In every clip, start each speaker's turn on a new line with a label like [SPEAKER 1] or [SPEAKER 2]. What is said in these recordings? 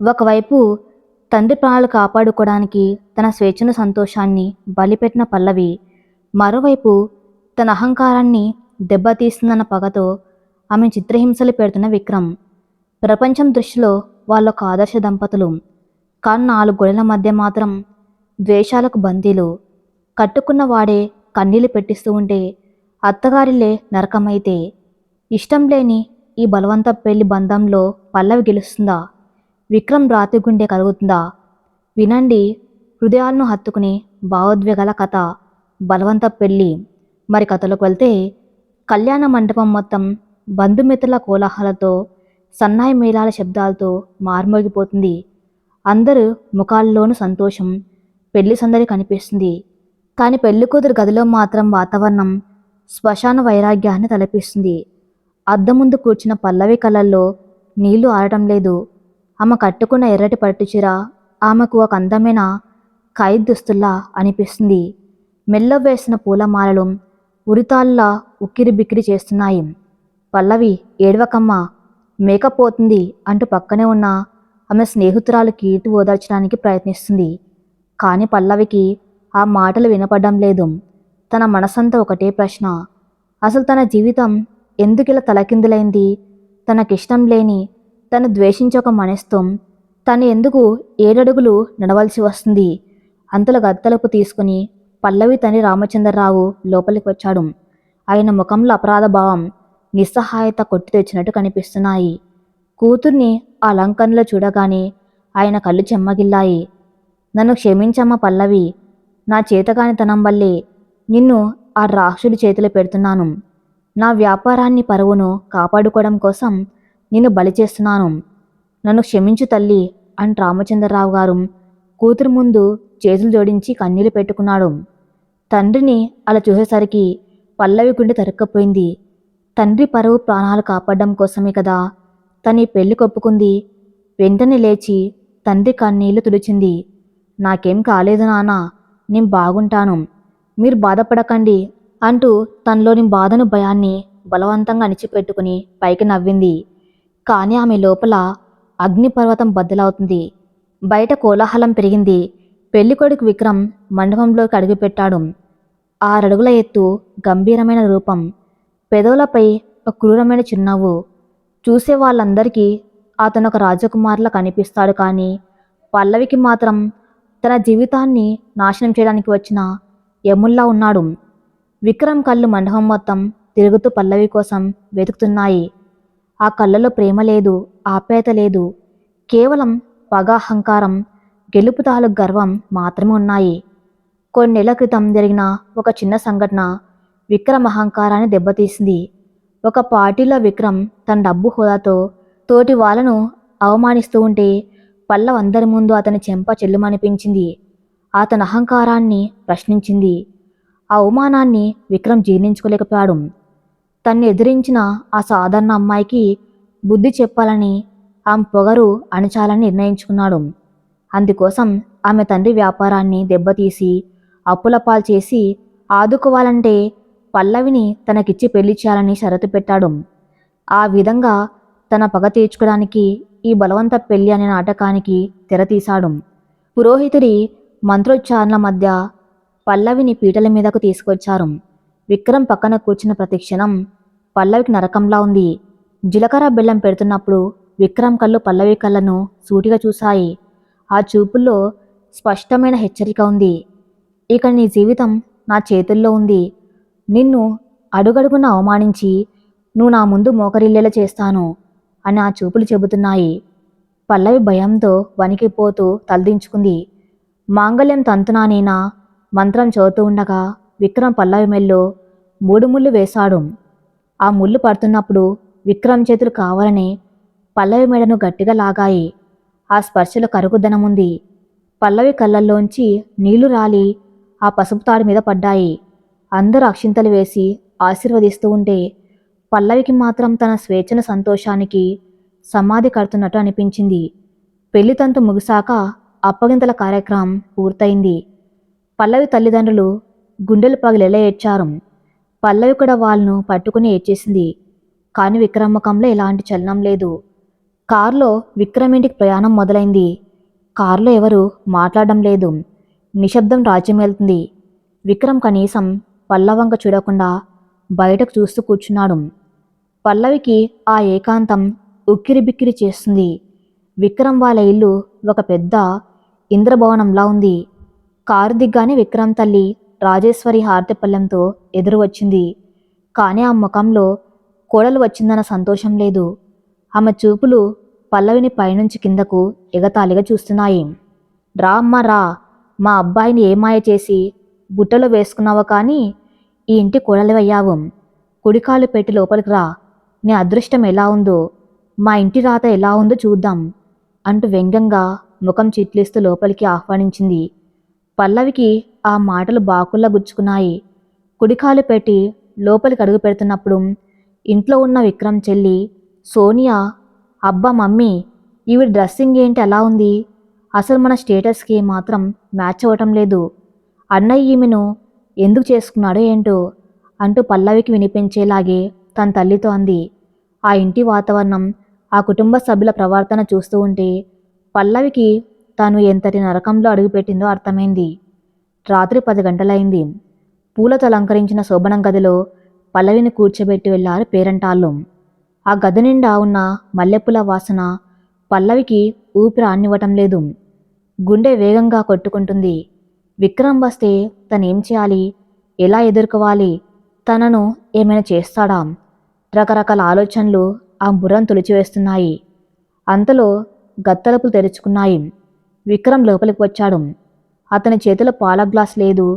[SPEAKER 1] ఒకవైపు తండ్రి ప్రాణాలు కాపాడుకోవడానికి తన స్వేచ్ఛను సంతోషాన్ని బలిపెట్టిన పల్లవి, మరోవైపు తన అహంకారాన్ని దెబ్బతీస్తుందన్న పగతో ఆమె చిత్రహింసలు పెడుతున్న విక్రమ్. ప్రపంచం దృష్టిలో వాళ్ళొక ఆదర్శ దంపతులు. కానీ 4 గోడల మధ్య మాత్రం ద్వేషాలకు బందీలు. కట్టుకున్న వాడే కన్నీళ్లు పెట్టిస్తూ ఉంటే అత్తగారిల్లే నరకమైతే ఇష్టం లేని ఈ బలవంత పెళ్లి బంధంలో పల్లవి గెలుస్తుందా? విక్రమ్ రాతి గుండె కలుగుతుందా? వినండి, హృదయాలను హత్తుకునే భావోద్వేగాల కథ 'బలవంత పెళ్లి'. మరి కథలోకి వెళ్తే, కళ్యాణ మండపం మొత్తం బంధుమిత్రుల కోలాహలతో, సన్నాయి మేళాల శబ్దాలతో మార్మోగిపోతుంది. అందరూ ముఖాల్లోనూ సంతోషం, పెళ్లి సందడి కనిపిస్తుంది. కానీ పెళ్లికూతురు గదిలో మాత్రం వాతావరణం శ్మశాన వైరాగ్యాన్ని తలపిస్తుంది. అద్దం ముందు కూర్చున్న పల్లవి కళ్ళల్లో నీళ్లు ఆరటం లేదు. ఆమె కట్టుకున్న ఎర్రటి పట్టుచీర ఆమెకు ఒక అందమైన ఖైద్ దుస్తుల్లా అనిపిస్తుంది. మెల్ల వేసిన పూలమాలలు ఉరితాళ్ళ ఉక్కిరి బిక్కిరి చేస్తున్నాయి. పల్లవి, ఏడవకమ్మ, మేకప్ పోతుంది అంటూ పక్కనే ఉన్న ఆమె స్నేహితురాలు కీర్తి ఓదార్చడానికి ప్రయత్నిస్తుంది. కానీ పల్లవికి ఆ మాటలు వినపడడం లేదు. తన మనసంతా ఒకటే ప్రశ్న. అసలు తన జీవితం ఎందుకిలా తలకిందులైంది? తనకిష్టం లేని, తను ద్వేషించే ఒక మనస్తం తను ఎందుకు 7 అడుగులు నడవలసి వస్తుంది? అంతలో గత్తలుపు తీసుకుని పల్లవి తండ్రి రామచంద్రరావు లోపలికి వచ్చాడు. ఆయన ముఖంలో అపరాధ భావం, నిస్సహాయత కొట్టి తెచ్చినట్టు కనిపిస్తున్నాయి. కూతుర్ని ఆ అలంకరణలో చూడగానే ఆయన కళ్ళు చెమ్మగిల్లాయి. నన్ను క్షమించమ్మ పల్లవి, నా చేతగానితనం వల్లే నిన్ను ఆ రాక్షసుడి చేతిలో పెడుతున్నాను. నా వ్యాపారాన్ని, పరువును కాపాడుకోవడం కోసం నిన్ను బలి చేస్తున్నాను. నన్ను క్షమించు తల్లి అని రామచంద్రరావు గారు కూతురు ముందు చేతులు జోడించి కన్నీళ్లు పెట్టుకున్నాడు. తండ్రిని అలా చూసేసరికి పల్లవి గుండె తరుక్కపోయింది. తండ్రి పరువు, ప్రాణాలు కాపాడడం కోసమే కదా తను ఈ పెళ్లి కొప్పుకుంది. వెంటనే లేచి తండ్రి కన్నీళ్లు తుడిచింది. నాకేం కాలేదు నాన్న, నేను బాగుంటాను, మీరు బాధపడకండి అంటూ తనలోని బాధను, భయాన్ని బలవంతంగా అణిచిపెట్టుకుని పైకి నవ్వింది. కానీ ఆమె లోపల అగ్నిపర్వతం బద్దలవుతుంది. బయట కోలాహలం పెరిగింది. పెళ్లికొడుకు విక్రమ్ మండపంలోకి అడుగుపెట్టాడు. 6 అడుగుల ఎత్తు, గంభీరమైన రూపం, పెదవులపై ఒక క్రూరమైన చిరునవ్వు. చూసే వాళ్ళందరికీ అతను ఒక రాజకుమారులా కనిపిస్తాడు. కానీ పల్లవికి మాత్రం తన జీవితాన్ని నాశనం చేయడానికి వచ్చిన యముల్లా ఉన్నాడు. విక్రమ్ కళ్ళు మండపం మొత్తం తిరుగుతూ పల్లవి కోసం వెతుకుతున్నాయి. ఆ కళ్ళలో ప్రేమ లేదు, ఆప్యాయత లేదు. కేవలం పగ, అహంకారం, గెలుపు తాలూకు గర్వం మాత్రమే ఉన్నాయి. కొన్ని నెలల క్రితం జరిగిన ఒక చిన్న సంఘటన విక్రమ్ అహంకారాన్ని దెబ్బతీసింది. ఒక పార్టీలో విక్రమ్ తన డబ్బు హోదాతో తోటి వాళ్ళను అవమానిస్తూ ఉంటే పల్లవి అందరి ముందు అతని చెంప చెల్లుమనిపించింది. అతని అహంకారాన్ని ప్రశ్నించింది. ఆ అవమానాన్ని విక్రమ్ జీర్ణించుకోలేకపోయాడు. తన్ని ఎదిరించిన ఆ సాధారణ అమ్మాయికి బుద్ధి చెప్పాలని, ఆమె పొగరు అణచాలని నిర్ణయించుకున్నాడు. అందుకోసం ఆమె తండ్రి వ్యాపారాన్ని దెబ్బతీసి అప్పుల పాలు చేసి ఆదుకోవాలంటే పల్లవిని తనకిచ్చి పెళ్లి చేయాలని షరతు పెట్టాడు. ఆ విధంగా తన పగ తీర్చుకోవడానికి ఈ బలవంత పెళ్లి అనే నాటకానికి తెరతీశాడు. పురోహితుడి మంత్రోచ్చారణల మధ్య పల్లవిని పీటల మీదకు తీసుకొచ్చారు. విక్రమ్ పక్కన కూర్చున్న ప్రతి క్షణం పల్లవికి నరకంలా ఉంది. జీలకర్ర బెల్లం పెడుతున్నప్పుడు విక్రమ్ కళ్ళు పల్లవి కళ్ళను సూటిగా చూశాయి. ఆ చూపుల్లో స్పష్టమైన హెచ్చరిక ఉంది. ఇక నీ జీవితం నా చేతుల్లో ఉంది. నిన్ను అడుగడుగున అవమానించి నువ్వు నా ముందు మోకరిల్లేలా చేస్తాను అని ఆ చూపులు చెబుతున్నాయి. పల్లవి భయంతో వణికిపోతూ తలదించుకుంది. మాంగళ్యం తంతునానేనా మంత్రం చదువుతూ ఉండగా విక్రమ్ పల్లవి మెల్లో 3 ముళ్ళు వేశాడు. ఆ ముళ్ళు పడుతున్నప్పుడు విక్రమ్ చేతులు కావాలనే పల్లవి మెడను గట్టిగా లాగాయి. ఆ స్పర్శలో కరుగుదనముంది. పల్లవి కళ్ళల్లోంచి నీళ్లు రాలి ఆ పసుపు తాడు మీద పడ్డాయి. అందరూ అక్షింతలు వేసి ఆశీర్వదిస్తూ ఉంటే పల్లవికి మాత్రం తన స్వేచ్ఛను, సంతోషానికి సమాధి కడుతున్నట్టు అనిపించింది. పెళ్లి తంతు ముగిశాక అప్పగింతల కార్యక్రమం పూర్తయింది. పల్లవి తల్లిదండ్రులు గుండెలు పగిలేలా ఏడ్చారు. పల్లవి కూడా వాళ్ళను పట్టుకుని ఏడ్చేసింది. కానీ విక్రమ్ ముఖంలో ఎలాంటి చలనం లేదు. కారులో విక్రమ్ ఇంటికి ప్రయాణం మొదలైంది. కారులో ఎవరు మాట్లాడడం లేదు. నిశ్శబ్దం రాజ్యమేలుతుంది. విక్రమ్ కనీసం పల్లవంక చూడకుండా బయటకు చూస్తూ కూర్చున్నాడు. పల్లవికి ఆ ఏకాంతం ఉక్కిరిబిక్కిరి చేస్తుంది. విక్రమ్ వాళ్ళ ఇల్లు ఒక పెద్ద ఇంద్రభవనంలా ఉంది. కారు దిగ్గానే విక్రమ్ తల్లి రాజేశ్వరి హారతిపళ్ళెంతో ఎదురు వచ్చింది. కానీ ఆ ముఖంలో కోడలు వచ్చిందన్న సంతోషం లేదు. ఆమె చూపులు పల్లవిని పైనుంచి కిందకు ఎగతాళిగా చూస్తున్నాయి. రా అమ్మా రా, మా అబ్బాయిని ఏమాయ చేసి బుట్టలో వేసుకున్నావో కానీ ఈ ఇంటి కోడలివయ్యావు. కుడికాలు పెట్టి లోపలికి రా, నీ అదృష్టం ఎలా ఉందో, మా ఇంటి రాత ఎలా ఉందో చూద్దాం అంటూ వ్యంగ్యంగా ముఖం చిట్లిస్తూ లోపలికి ఆహ్వానించింది. పల్లవికి ఆ మాటలు బాకుల్లా గుచ్చుకున్నాయి. కుడికాలు పెట్టి లోపలికి అడుగు పెడుతున్నప్పుడు ఇంట్లో ఉన్న విక్రమ్ చెల్లి సోనియా, అబ్బా మమ్మీ, ఈవిడ డ్రెస్సింగ్ ఏంటి అలా ఉంది, అసలు మన స్టేటస్కి మాత్రం మ్యాచ్ అవ్వటం లేదు, అన్నయ్య ఈమెను ఎందుకు చేసుకున్నాడో ఏంటో అంటూ పల్లవికి వినిపించేలాగే తన తల్లితో అంది. ఆ ఇంటి వాతావరణం, ఆ కుటుంబ సభ్యుల ప్రవర్తన చూస్తూ ఉంటే పల్లవికి తాను ఎంతటి నరకంలో అడుగుపెట్టిందో అర్థమైంది. రాత్రి 10 గంటలైంది. పూలతో అలంకరించిన శోభనం గదిలో పల్లవిని కూర్చోబెట్టి వెళ్లారు పేరంటాళ్ళు. ఆ గది నిండా ఉన్న మల్లెపూల వాసన పల్లవికి ఊపిరి ఆన్నివ్వటం లేదు. గుండె వేగంగా కొట్టుకుంటుంది. విక్రమ్ వస్తే తనేం చేయాలి, ఎలా ఎదుర్కోవాలి, తనను ఏమైనా చేస్తాడా? రకరకాల ఆలోచనలు ఆ బుర్రను తొలిచివేస్తున్నాయి. అంతలో గత్తలుపులు తెరుచుకున్నాయి. విక్రమ్ లోపలికి వచ్చాడు. అతని చేతిలో పాల గ్లాస్ లేదు,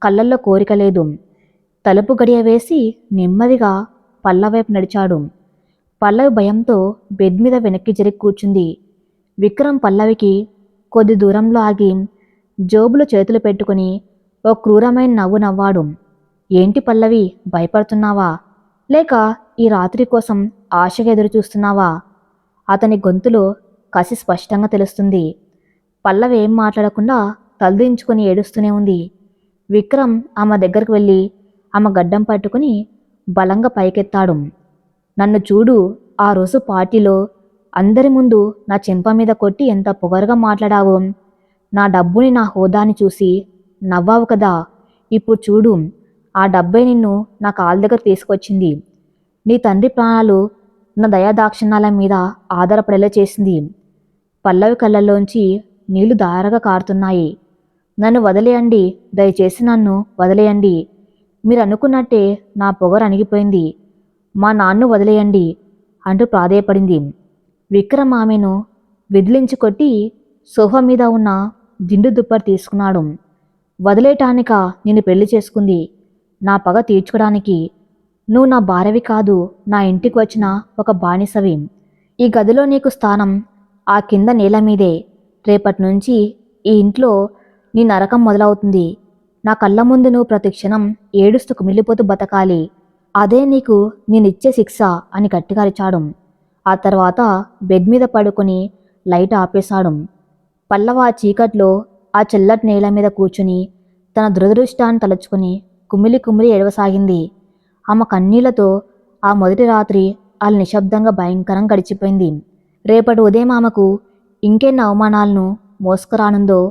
[SPEAKER 1] కళ్ళల్లో కోరిక లేదు. తలుపు గడియ వేసి నెమ్మదిగా పల్లవైపు నడిచాడు. పల్లవి భయంతో బెడ్ మీద వెనక్కి జరిగి కూర్చుంది. విక్రమ్ పల్లవికి కొద్ది దూరంలో ఆగి జోబులో చేతులు పెట్టుకుని ఓ క్రూరమైన నవ్వు నవ్వాడు. ఏంటి పల్లవి, భయపడుతున్నావా, లేక ఈ రాత్రి కోసం ఆశగా ఎదురు చూస్తున్నావా? అతని గొంతులో కసి స్పష్టంగా తెలుస్తుంది. పల్లవి ఏం మాట్లాడకుండా తలదించుకుని ఏడుస్తూనే ఉంది. విక్రమ్ ఆమె దగ్గరకు వెళ్ళి ఆమె గడ్డం పట్టుకుని బలంగా పైకెత్తాడు. నన్ను చూడు, ఆ రోజు పార్టీలో అందరి ముందు నా చెంప మీద కొట్టి ఎంత పొగరుగా మాట్లాడావు. నా డబ్బుని, నా హోదాని చూసి నవ్వావు కదా. ఇప్పుడు చూడు, ఆ డబ్బే నిన్ను నా కాళ్ళ దగ్గర తీసుకొచ్చింది. నీ తండ్రి ప్రాణాలు నా దయాదాక్షిణ్యాల మీద ఆధారపడేలా చేసింది. పల్లవి కళ్ళల్లోంచి నీళ్లు దారగా కారుతున్నాయి. నన్ను వదిలేయండి, దయచేసి నన్ను వదిలేయండి. మీరు అనుకున్నట్టే నా పొగరు అణిగిపోయింది. మా నాన్ను వదిలేయండి అంటూ ప్రాధేయపడింది. విక్రమ్ ఆమెను విదిలించుకొట్టి సోఫా మీద ఉన్న దిండు దుప్పటి తీసుకున్నాడు. వదిలేటానిక నిన్ను పెళ్లి చేసుకుంది? నా పగ తీర్చుకోవడానికి. నువ్వు నా భార్యవి కాదు, నా ఇంటికి వచ్చిన ఒక బానిసవి. ఈ గదిలో నీకు స్థానం ఆ కింద నేల మీదే. రేపటి నుంచి ఈ ఇంట్లో నీ నరకం మొదలవుతుంది. నా కళ్ళ ముందు నువ్వు ప్రతి క్షణం ఏడుస్తూ కుమిలిపోతూ బతకాలి. అదే నీకు నేనిచ్చే శిక్ష అని గట్టిగా అరిచాడు. ఆ తర్వాత బెడ్ మీద పడుకొని లైట్ ఆపేశాడు. పల్లవ ఆ చీకట్లో ఆ చల్లటి నేల మీద కూర్చుని తన దురదృష్టాన్ని తలుచుకుని కుమిలి కుమిలి ఏడవసాగింది. ఆమె కన్నీళ్లతో ఆ మొదటి రాత్రి అలా నిశ్శబ్దంగా భయంకరంగా గడిచిపోయింది. రేపటి ఉదయం ఆమెకు ఇంకెన్ని అవమానాలను మోసుకురానుందో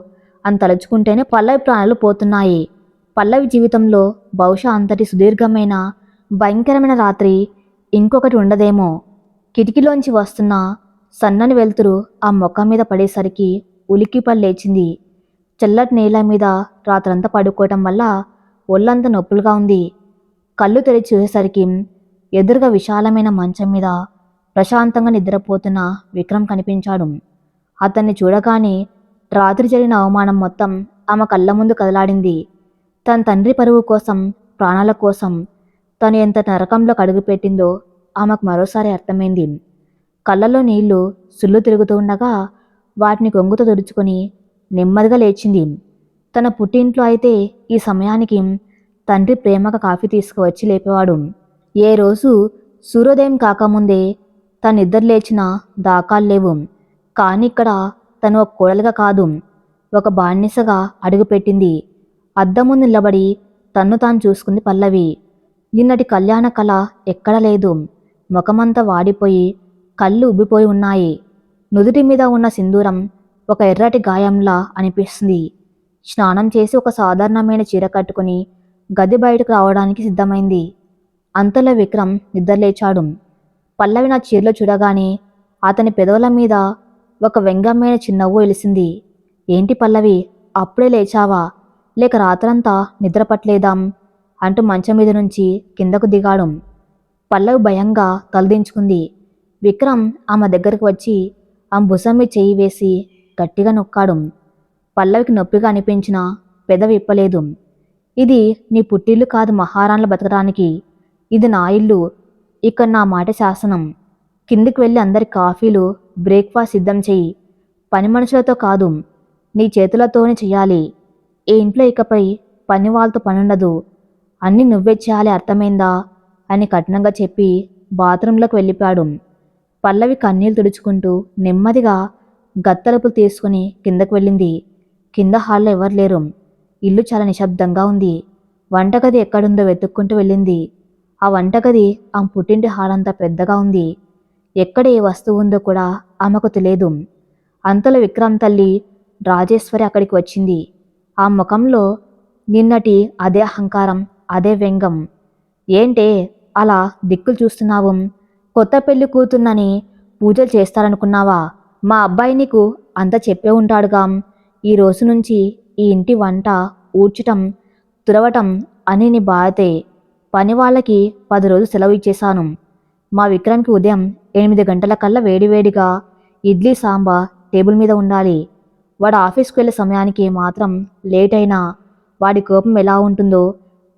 [SPEAKER 1] అని తలుచుకుంటేనే పల్లవి ప్రాణాలు పోతున్నాయి. పల్లవి జీవితంలో బహుశా అంతటి సుదీర్ఘమైన భయంకరమైన రాత్రి ఇంకొకటి ఉండదేమో. కిటికీలోంచి వస్తున్న సన్నని వెలుతురు ఆ ముఖం మీద పడేసరికి ఉలిక్కిపడి లేచింది. చల్లటి నేల మీద రాత్రంతా పడుకోవటం వల్ల ఒళ్ళంతా నొప్పులుగా ఉంది. కళ్ళు తెరిచి చూసేసరికి ఎదురుగా విశాలమైన మంచం మీద ప్రశాంతంగా నిద్రపోతున్న విక్రమ్ కనిపించాడు. అతన్ని చూడగానే రాత్రి జరిగిన అవమానం మొత్తం ఆమె కళ్ళ ముందు కదలాడింది. తన తండ్రి పరువు కోసం, ప్రాణాల కోసం తను ఎంత నరకంలో అడుగుపెట్టిందో ఆమెకు మరోసారి అర్థమైంది. కళ్ళలో నీళ్లు సుళ్ళు తిరుగుతూ ఉండగా వాటిని కొంగుతో తుడుచుకొని నెమ్మదిగా లేచింది. తన పుట్టింట్లో అయితే ఈ సమయానికి తండ్రి ప్రేమగా కాఫీ తీసుకువచ్చి లేపేవాడు. ఏ రోజు సూర్యోదయం కాకముందే తను నిద్ర లేచిన దాఖాలు లేవు. కానీ ఇక్కడ తను ఒక కోడలుగా కాదు, ఒక బానిసగా అడుగుపెట్టింది. అద్దం ముందు నిలబడి తన్ను తాను చూసుకుంది పల్లవి. నిన్నటి కళ్యాణ కళ ఎక్కడ లేదు. ముఖమంతా వాడిపోయి కళ్ళు ఉబ్బిపోయి ఉన్నాయి. నుదుటి మీద ఉన్న సింధూరం ఒక ఎర్రటి గాయంలా అనిపిస్తుంది. స్నానం చేసి ఒక సాధారణమైన చీర కట్టుకుని గది బయటకు రావడానికి సిద్ధమైంది. అంతలో విక్రమ్ నిద్రలేచాడు. పల్లవి నా చీరలో చూడగానే అతని పెదవుల మీద ఒక వ్యంగ్యమైన చిరునవ్వు వెలిసింది. ఏంటి పల్లవి, అప్పుడే లేచావా? లేక రాత్రంతా నిద్ర పట్టలేదాం అంటూ మంచం మీద నుంచి కిందకు దిగాడు. పల్లవి భయంగా తలదించుకుంది. విక్రమ్ ఆమె దగ్గరకు వచ్చి ఆమె భుజం మీద చెయ్యి వేసి గట్టిగా నొక్కాడు. పల్లవికి నొప్పిగా అనిపించినా పెదవి ఇప్పలేదు. ఇది నీ పుట్టిల్లు కాదు మహారాణులు బతకడానికి. ఇది నా ఇల్లు. ఇక్కడ నా మాట శాసనం. కిందికి వెళ్ళి అందరి కాఫీలు బ్రేక్ఫాస్ట్ సిద్ధం చెయ్యి. పని మనుషులతో కాదు, నీ చేతులతోనే చెయ్యాలి. ఈ ఇంట్లో ఇకపై పని వాళ్ళతో పనుండదు. అన్నీ నువ్వే చేయాలి, అర్థమైందా అని కఠినంగా చెప్పి బాత్రూంలోకి వెళ్ళిపోయాడు. పల్లవి కన్నీళ్లు తుడుచుకుంటూ నెమ్మదిగా గత్తలుపులు తీసుకుని కిందకు వెళ్ళింది. కింద హాల్లో ఎవరు లేరు. ఇల్లు చాలా నిశ్శబ్దంగా ఉంది. వంటగది ఎక్కడుందో వెతుక్కుంటూ వెళ్ళింది. ఆ వంటగది ఆమె పుట్టింటి హాల్ అంతా పెద్దగా ఉంది. ఎక్కడ ఏ వస్తువు ఉందో కూడా ఆమెకు తెలియదు. అంతలో విక్రమ్ తల్లి రాజేశ్వరి అక్కడికి వచ్చింది. ఆ ముఖంలో నిన్నటి అదే అహంకారం, అదే వ్యంగ్యం. ఏంటే అలా దిక్కులు చూస్తున్నావు? కొత్త పెళ్లి కూతున్నని పూజలు చేస్తారనుకున్నావా? మా అబ్బాయి నీకు అంత చెప్పే ఉంటాడుగా. ఈ రోజు నుంచి ఈ ఇంటి వంట, ఊడ్చటం, తుడవటం అని నీ బాధ్యతే. పని వాళ్ళకి 10 రోజులు సెలవు ఇచ్చేశాను. మా విక్రమ్కి ఉదయం 8 గంటల కల్లా వేడివేడిగా ఇడ్లీ సాంబార్ టేబుల్ మీద ఉండాలి. వాడు ఆఫీస్కి వెళ్ళే సమయానికి మాత్రం లేట్ అయినా వాడి కోపం ఎలా ఉంటుందో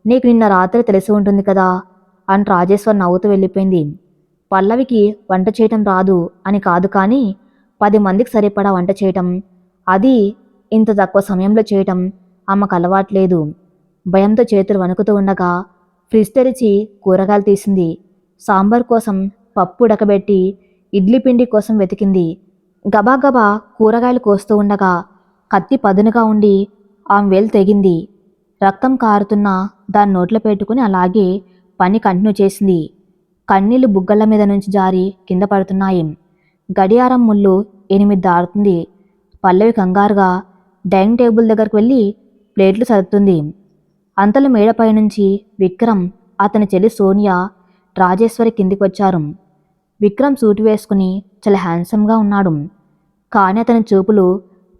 [SPEAKER 1] నీకు నిన్న రాత్రి తెలిసి ఉంటుంది కదా అని రాజేశ్వర్ నవ్వుతూ వెళ్ళిపోయింది. పల్లవికి వంట చేయటం రాదు అని కాదు, కానీ 10 మందికి సరిపడా వంట చేయటం, అది ఇంత తక్కువ సమయంలో చేయటం ఆమెకు అలవాట్లేదు. భయంతో చేతులు వణుకుతూ ఉండగా ఫ్రిడ్జ్ తెరిచి కూరగాయలు తీసింది. సాంబార్ కోసం పప్పు ఉడకబెట్టి ఇడ్లీ పిండి కోసం వెతికింది. గబాగబా కూరగాయలు కోస్తూ ఉండగా కత్తి పదునుగా ఉండి ఆమె వేలు తెగింది. రక్తం కారుతున్నా దాన్ని నోట్లో పెట్టుకుని అలాగే పని కంటిన్యూ చేసింది. కన్నీళ్లు బుగ్గల మీద నుంచి జారి కింద పడుతున్నాయి. గడియారం ముళ్ళు 8 దాటుతుంది. పల్లవి కంగారుగా డైనింగ్ టేబుల్ దగ్గరకు వెళ్ళి ప్లేట్లు సర్దుతుంది. అంతలో మేడపై నుంచి విక్రమ్, అతని చెల్లి సోనియా, రాజేశ్వరి కిందికి వచ్చారు. విక్రమ్ సూటు వేసుకుని చాలా హ్యాండ్సమ్గా ఉన్నాడు. కానీ అతని చూపులు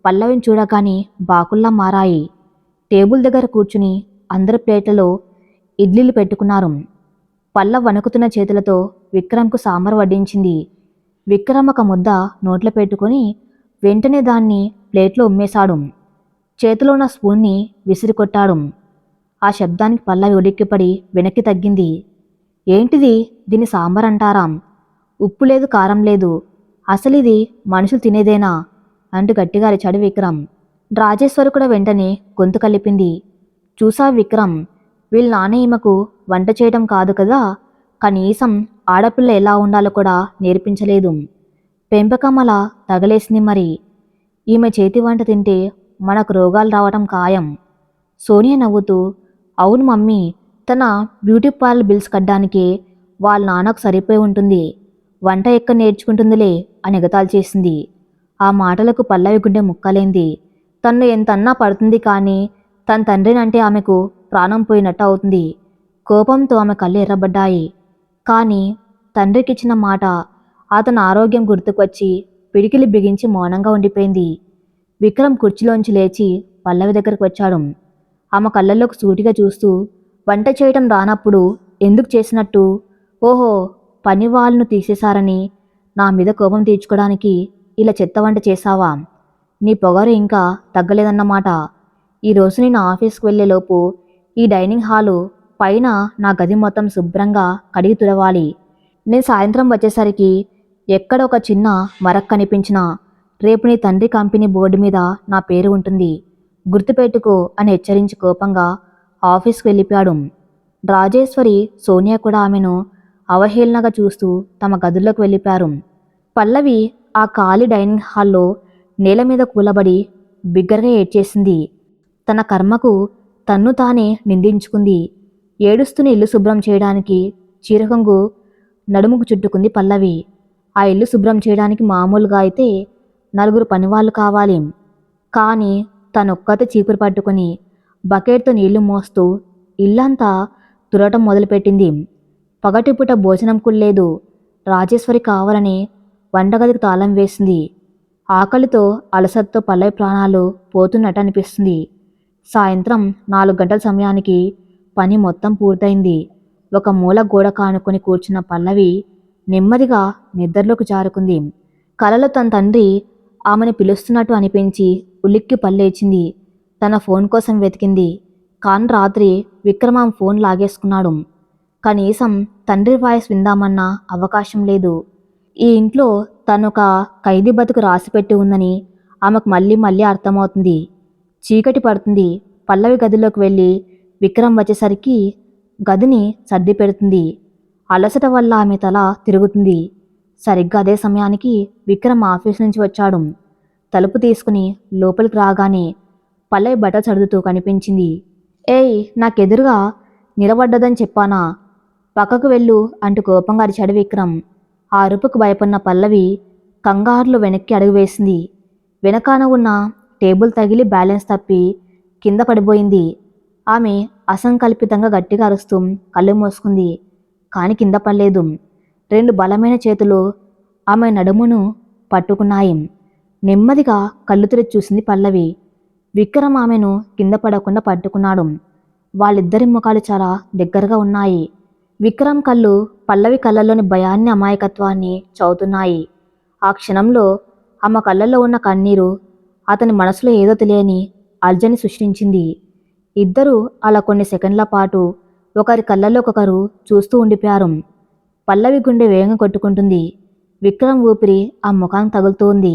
[SPEAKER 1] పల్లవిని చూడగానే బాకుల్లా మారాయి. టేబుల్ దగ్గర కూర్చుని అందరి ప్లేట్లలో ఇడ్లీలు పెట్టుకున్నారు. పల్లవి వణుకుతున్న చేతులతో విక్రమ్కు సాంబార్ వడ్డించింది. విక్రమ్ ఒక ముద్ద నోట్లో పెట్టుకుని వెంటనే దాన్ని ప్లేట్లో ఉమ్మేశాడు. చేతిలో ఉన్న స్పూన్ని విసిరికొట్టాడు. ఆ శబ్దానికి పల్లవి ఉలిక్కిపడి వెనక్కి తగ్గింది. ఏంటిది? దీన్ని సాంబార్ అంటారా? ఉప్పు లేదు, కారం లేదు. అసలిది మనుషులు తినేదేనా అంటూ గట్టిగా అరిచాడు విక్రమ్. రాజేశ్వరి కూడా వెంటనే గొంతు కలిపింది. చూసా విక్రమ్, వీళ్ళ నాన్న ఈమెకు వంట చేయడం కాదు కదా, కనీసం ఆడపిల్ల ఎలా ఉండాలో కూడా నేర్పించలేదు. పెంపకం అలా తగలేసింది మరి. ఈమె చేతి వంట తింటే మనకు రోగాలు రావటం ఖాయం. సోనియా నవ్వుతూ, అవును మమ్మీ, తన బ్యూటీ పార్లర్ బిల్స్ కట్టడానికే వాళ్ళ నాన్నకు సరిపోయి ఉంటుంది. వంట ఎక్కడ నేర్చుకుంటుందిలే అని ఎగతాళి చేసింది. ఆ మాటలకు పల్లవి గుండె ముక్కలేంది. తన్ను ఎంతన్నా పడుతుంది, కానీ తన తండ్రినంటే ఆమెకు ప్రాణం పోయినట్టు అవుతుంది. కోపంతో ఆమె కళ్ళు ఎర్రబడ్డాయి. కానీ తండ్రికిచ్చిన మాట, అతని ఆరోగ్యం గుర్తుకొచ్చి పిడికిలి బిగించి మౌనంగా ఉండిపోయింది. విక్రమ్ కుర్చీలోంచి లేచి పల్లవి దగ్గరకు వచ్చాడు. ఆమె కళ్ళల్లోకి సూటిగా చూస్తూ, వంట చేయటం రానప్పుడు ఎందుకు చేసినట్టు? ఓహో, పని వాళ్ళను తీసేశారని నా మీద కోపం తీర్చుకోవడానికి ఇలా చెత్త వంట చేశావా? నీ పొగరు ఇంకా తగ్గలేదన్నమాట. ఈరోజు నేను ఆఫీస్కి వెళ్ళేలోపు ఈ డైనింగ్ హాలు పైన నా గది మొత్తం శుభ్రంగా కడిగి తుడవాలి. నేను సాయంత్రం వచ్చేసరికి ఎక్కడ ఒక చిన్న మరక కనిపించినా రేపు నీ తండ్రి కంపెనీ బోర్డు మీద నా పేరు ఉంటుంది, గుర్తుపెట్టుకో అని హెచ్చరించి కోపంగా ఆఫీస్కి వెళ్ళిపోయాడు. రాజేశ్వరి, సోనియా కూడా ఆమెను అవహేళనగా చూస్తూ తమ గదుల్లోకి వెళ్ళిపోయారు. పల్లవి ఆ ఖాళీ డైనింగ్ హాల్లో నేల మీద కూలబడి బిగ్గరగా ఏడ్చేసింది. తన కర్మకు తన్ను తానే నిందించుకుంది. ఏడుస్తూనే ఇల్లు శుభ్రం చేయడానికి చీరకొంగు నడుముకు చుట్టుకుంది పల్లవి. ఆ ఇల్లు శుభ్రం చేయడానికి మామూలుగా అయితే నలుగురు పనివాళ్ళు కావాలి. కానీ తనొక్కతే చీపురు పట్టుకుని బకెట్తో నీళ్లు మోస్తూ ఇల్లంతా తుడవటం మొదలుపెట్టింది. పగటిపూట భోజనం కుల్లేదు. రాజేశ్వరి కావాలని వంటగదికి తాళం వేసింది. ఆకలితో అలసటతో పల్లవి ప్రాణాలు పోతున్నట్టు అనిపిస్తుంది. సాయంత్రం 4 గంటల సమయానికి పని మొత్తం పూర్తయింది. ఒక మూల గోడ కానుకొని కూర్చున్న పల్లవి నెమ్మదిగా నిద్రలోకి జారుకుంది. కలలో తన తండ్రి ఆమెను పిలుస్తున్నట్టు అనిపించి ఉలిక్కి పల్లేచింది. తన ఫోన్ కోసం వెతికింది. కాని రాత్రి విక్రమ్ ఆమె ఫోన్ లాగేసుకున్నాడు. కనీసం తండ్రి వాయిస్ విందామన్న అవకాశం లేదు. ఈ ఇంట్లో తనొక ఖైదీ బతుకు రాసిపెట్టి ఉందని ఆమెకు మళ్ళీ మళ్ళీ అర్థమవుతుంది. చీకటి పడుతుంది. పల్లవి గదిలోకి వెళ్ళి విక్రమ్ వచ్చేసరికి గదిని సర్ది పెడుతుంది. అలసట వల్ల ఆమె తల తిరుగుతుంది. సరిగ్గా అదే సమయానికి విక్రమ్ ఆఫీస్ నుంచి వచ్చాడు. తలుపు తీసుకుని లోపలికి రాగానే పల్లవి బట్టలు సర్దుతూ కనిపించింది. ఏయ్, నాకెదురుగా నిలబడ్డదని చెప్పానా? పక్కకు వెళ్ళు అంటూ కోపంగా అరిచాడు విక్రమ్. ఆ అరుపుకు భయపడిన పల్లవి కంగారులో వెనక్కి అడుగు వేసింది. వెనకాన ఉన్న టేబుల్ తగిలి బ్యాలెన్స్ తప్పి కింద పడిపోయింది. ఆమె అసంకల్పితంగా గట్టిగా అరుస్తూ కళ్ళు మూసుకుంది. కాని కింద పడలేదు. 2 బలమైన చేతులు ఆమె నడుమును పట్టుకున్నాయి. నెమ్మదిగా కళ్ళు తెరిచి చూసింది పల్లవి. విక్రమ్ ఆమెను కింద పడకుండా పట్టుకున్నాడు. వాళ్ళిద్దరి ముఖాలు చాలా దగ్గరగా ఉన్నాయి. విక్రమ్ కళ్ళు పల్లవి కళ్ళల్లోని భయాన్ని, అమాయకత్వాన్ని చదువుతున్నాయి. ఆ క్షణంలో ఆమె కళ్ళల్లో ఉన్న కన్నీరు అతని మనసులో ఏదో తెలియని అర్జని సృష్టించింది. ఇద్దరూ అలా కొన్ని సెకండ్ల పాటు ఒకరి కళ్ళల్లోకొకరు చూస్తూ ఉండిపోయారు. పల్లవి గుండె వేగంగా కొట్టుకుంటుంది. విక్రమ్ ఊపిరి ఆ ముఖానికి తగులుతోంది.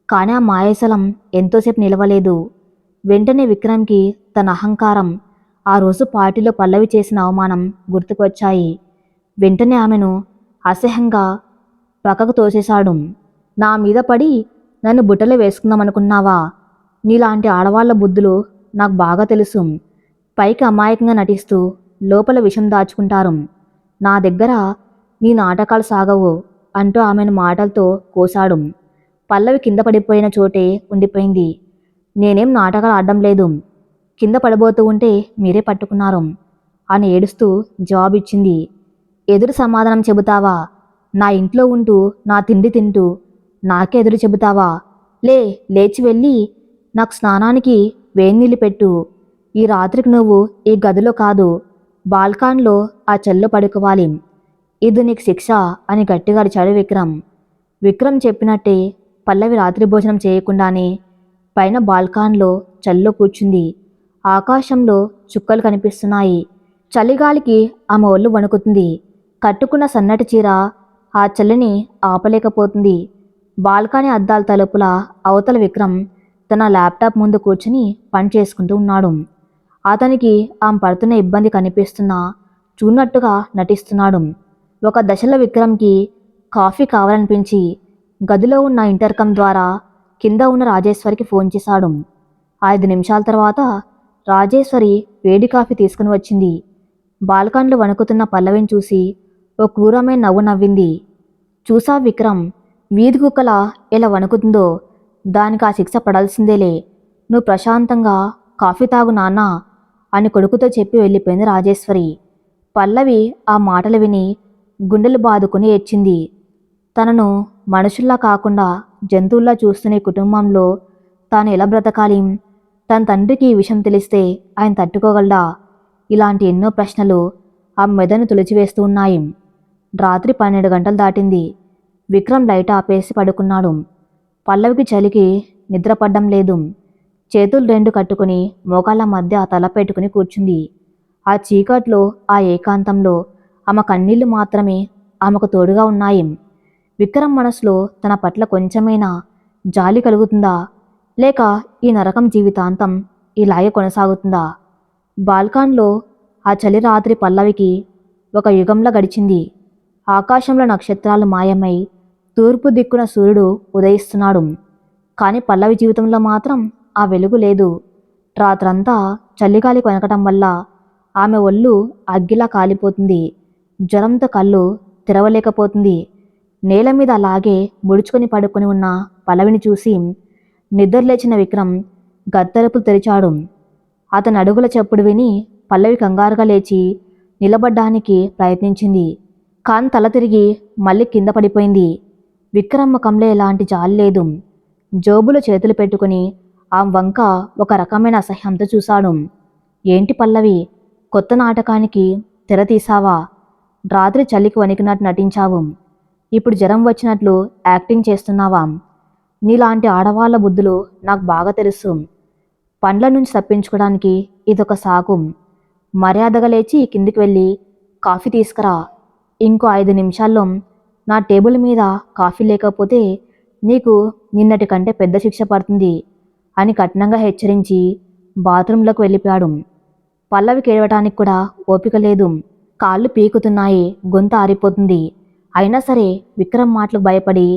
[SPEAKER 1] కానీ ఆ మాయాశలం ఎంతోసేపు నిలవలేదు. వెంటనే విక్రమ్కి తన అహంకారం, ఆ రోజు పార్టీలో పల్లవి చేసిన అవమానం గుర్తుకు వచ్చాయి. వెంటనే ఆమెను అసహ్యంగా పక్కకు తోసేశాడు. నా మీద పడి నన్ను బుట్టలో వేసుకుందామనుకున్నావా? నీలాంటి ఆడవాళ్ల బుద్ధులు నాకు బాగా తెలుసు. పైకి అమాయకంగా నటిస్తూ లోపల విషం దాచుకుంటారు. నా దగ్గర నీ నాటకాలు సాగవు అంటూ ఆమెను మాటలతో కోశాడు. పల్లవి కింద పడిపోయిన చోటే ఉండిపోయింది. నేనేం నాటకాలు ఆడడం లేదు. కింద పడిపోతూ ఉంటే మీరే పట్టుకున్నారు అని ఏడుస్తూ జవాబిచ్చింది. ఎదురు సమాధానం చెబుతావా? నా ఇంట్లో ఉంటూ నా తిండి తింటూ నాకే ఎదురు చెబుతావా? లేచి వెళ్ళి నాకు స్నానానికి వేన్నీళ్ళు పెట్టు. ఈ రాత్రికి నువ్వు ఈ గదిలో కాదు, బాల్కాన్లో ఆ చెల్లో పడుకోవాలి. ఇది నీకు శిక్ష అని గట్టిగా అరిచాడు విక్రమ్. విక్రమ్ చెప్పినట్టే పల్లవి రాత్రి భోజనం చేయకుండానే పైన బాల్కాన్లో చల్లో కూర్చుంది. ఆకాశంలో చుక్కలు కనిపిస్తున్నాయి. చలిగాలికి ఆమె ఒళ్ళు వణుకుతుంది. కట్టుకున్న సన్నటి చీర ఆ చలిని ఆపలేకపోతుంది. బాల్కనీ అద్దాల తలుపుల అవతల విక్రమ్ తన ల్యాప్టాప్ ముందు కూర్చుని పని చేసుకుంటూ ఉన్నాడు. అతనికి ఆమె పడుతున్న ఇబ్బంది కనిపిస్తున్నా చూన్నట్టుగా నటిస్తున్నాడు. ఒక దశలో విక్రమ్కి కాఫీ కావాలనిపించి గదిలో ఉన్న ఇంటర్కమ్ ద్వారా కింద ఉన్న రాజేశ్వరికి ఫోన్ చేశాడు. 5 నిమిషాల తర్వాత రాజేశ్వరి వేడి కాఫీ తీసుకుని వచ్చింది. బాల్కన్లో వణుకుతున్న పల్లవిని చూసి ఓ క్రూరమైన నవ్వు నవ్వింది. చూసా విక్రమ్, వీధి కుక్కల ఎలా వణుకుతుందో, దానికి ఆ శిక్ష పడాల్సిందేలే. నువ్వు ప్రశాంతంగా కాఫీ తాగు నాన్నా అని కొడుకుతో చెప్పి వెళ్ళిపోయింది రాజేశ్వరి. పల్లవి ఆ మాటలు విని గుండెలు బాదుకుని ఏడ్చింది. తనను మనుషుల్లా కాకుండా జంతువుల్లా చూస్తున్న ఈ కుటుంబంలో తాను ఎలా బ్రతకాలి? తన తండ్రికి ఈ విషయం తెలిస్తే ఆయన తట్టుకోగలడా? ఇలాంటి ఎన్నో ప్రశ్నలు ఆ మెదడును తులిచివేస్తూ ఉన్నాయి. రాత్రి 12 గంటలు దాటింది. విక్రమ్ లైట్ ఆపేసి పడుకున్నాడు. పల్లవికి చలికి నిద్రపడ్డం లేదు. చేతులు 2 కట్టుకుని మోకాళ్ళ మధ్య తల పెట్టుకుని కూర్చుంది. ఆ చీకట్లో, ఆ ఏకాంతంలో ఆమె కన్నీళ్లు మాత్రమే ఆమెకు తోడుగా ఉన్నాయి. విక్రమ్ మనసులో తన పట్ల కొంచెమైనా జాలి కలుగుతుందా? లేక ఈ నరకం జీవితాంతం ఇలాగే కొనసాగుతుందా? బాల్కాన్లో ఆ చలి రాత్రి పల్లవికి ఒక యుగంలా గడిచింది. ఆకాశంలో నక్షత్రాలు మాయమై తూర్పు దిక్కున సూర్యుడు ఉదయిస్తున్నాడు. కానీ పల్లవి జీవితంలో మాత్రం ఆ వెలుగు లేదు. రాత్రంతా చలిగాలి కొనకటం వల్ల ఆమె ఒళ్ళు అగ్గిలా కాలిపోతుంది. జ్వరంతో కళ్ళు తెరవలేకపోతుంది. నేల మీద అలాగే ముడుచుకొని పడుకొని ఉన్న పల్లవిని చూసి నిద్రలేచిన విక్రమ్ గత్తెలుపులు తెరిచాడు. అతని అడుగుల చప్పుడు విని పల్లవి కంగారుగా లేచి నిలబడ్డానికి ప్రయత్నించింది. కాన్ తల తిరిగి మళ్ళీ కింద పడిపోయింది. విక్రమ్ ముఖంలో ఎలాంటి జాలి లేదు. జోబులో చేతులు పెట్టుకుని ఆమె వంక ఒక రకమైన అసహ్యంతో చూశాడు. ఏంటి పల్లవి, కొత్త నాటకానికి తెర తీసావా? రాత్రి చలికి వణికినట్టు నటించావు. ఇప్పుడు జ్వరం వచ్చినట్లు యాక్టింగ్ చేస్తున్నావా? నీలాంటి ఆడవాళ్ల బుద్ధులు నాకు బాగా తెలుసు. పండ్ల నుంచి తప్పించుకోవడానికి ఇదొక సాకు. మర్యాదగా లేచి కిందికి వెళ్ళి కాఫీ తీసుకురా. ఇంకో 5 నిమిషాల్లో నా టేబుల్ మీద కాఫీ లేకపోతే నీకు నిన్నటి కంటే పెద్ద శిక్ష పడుతుంది అని కఠినంగా హెచ్చరించి బాత్రూంలోకి వెళ్ళిపోయాడు. పల్లవికి ఏడవటానికి కూడా ఓపిక లేదు. కాళ్ళు పీకుతున్నాయి, గొంతు ఆరిపోతుంది. అయినా సరే విక్రమ్ మాటలకు భయపడి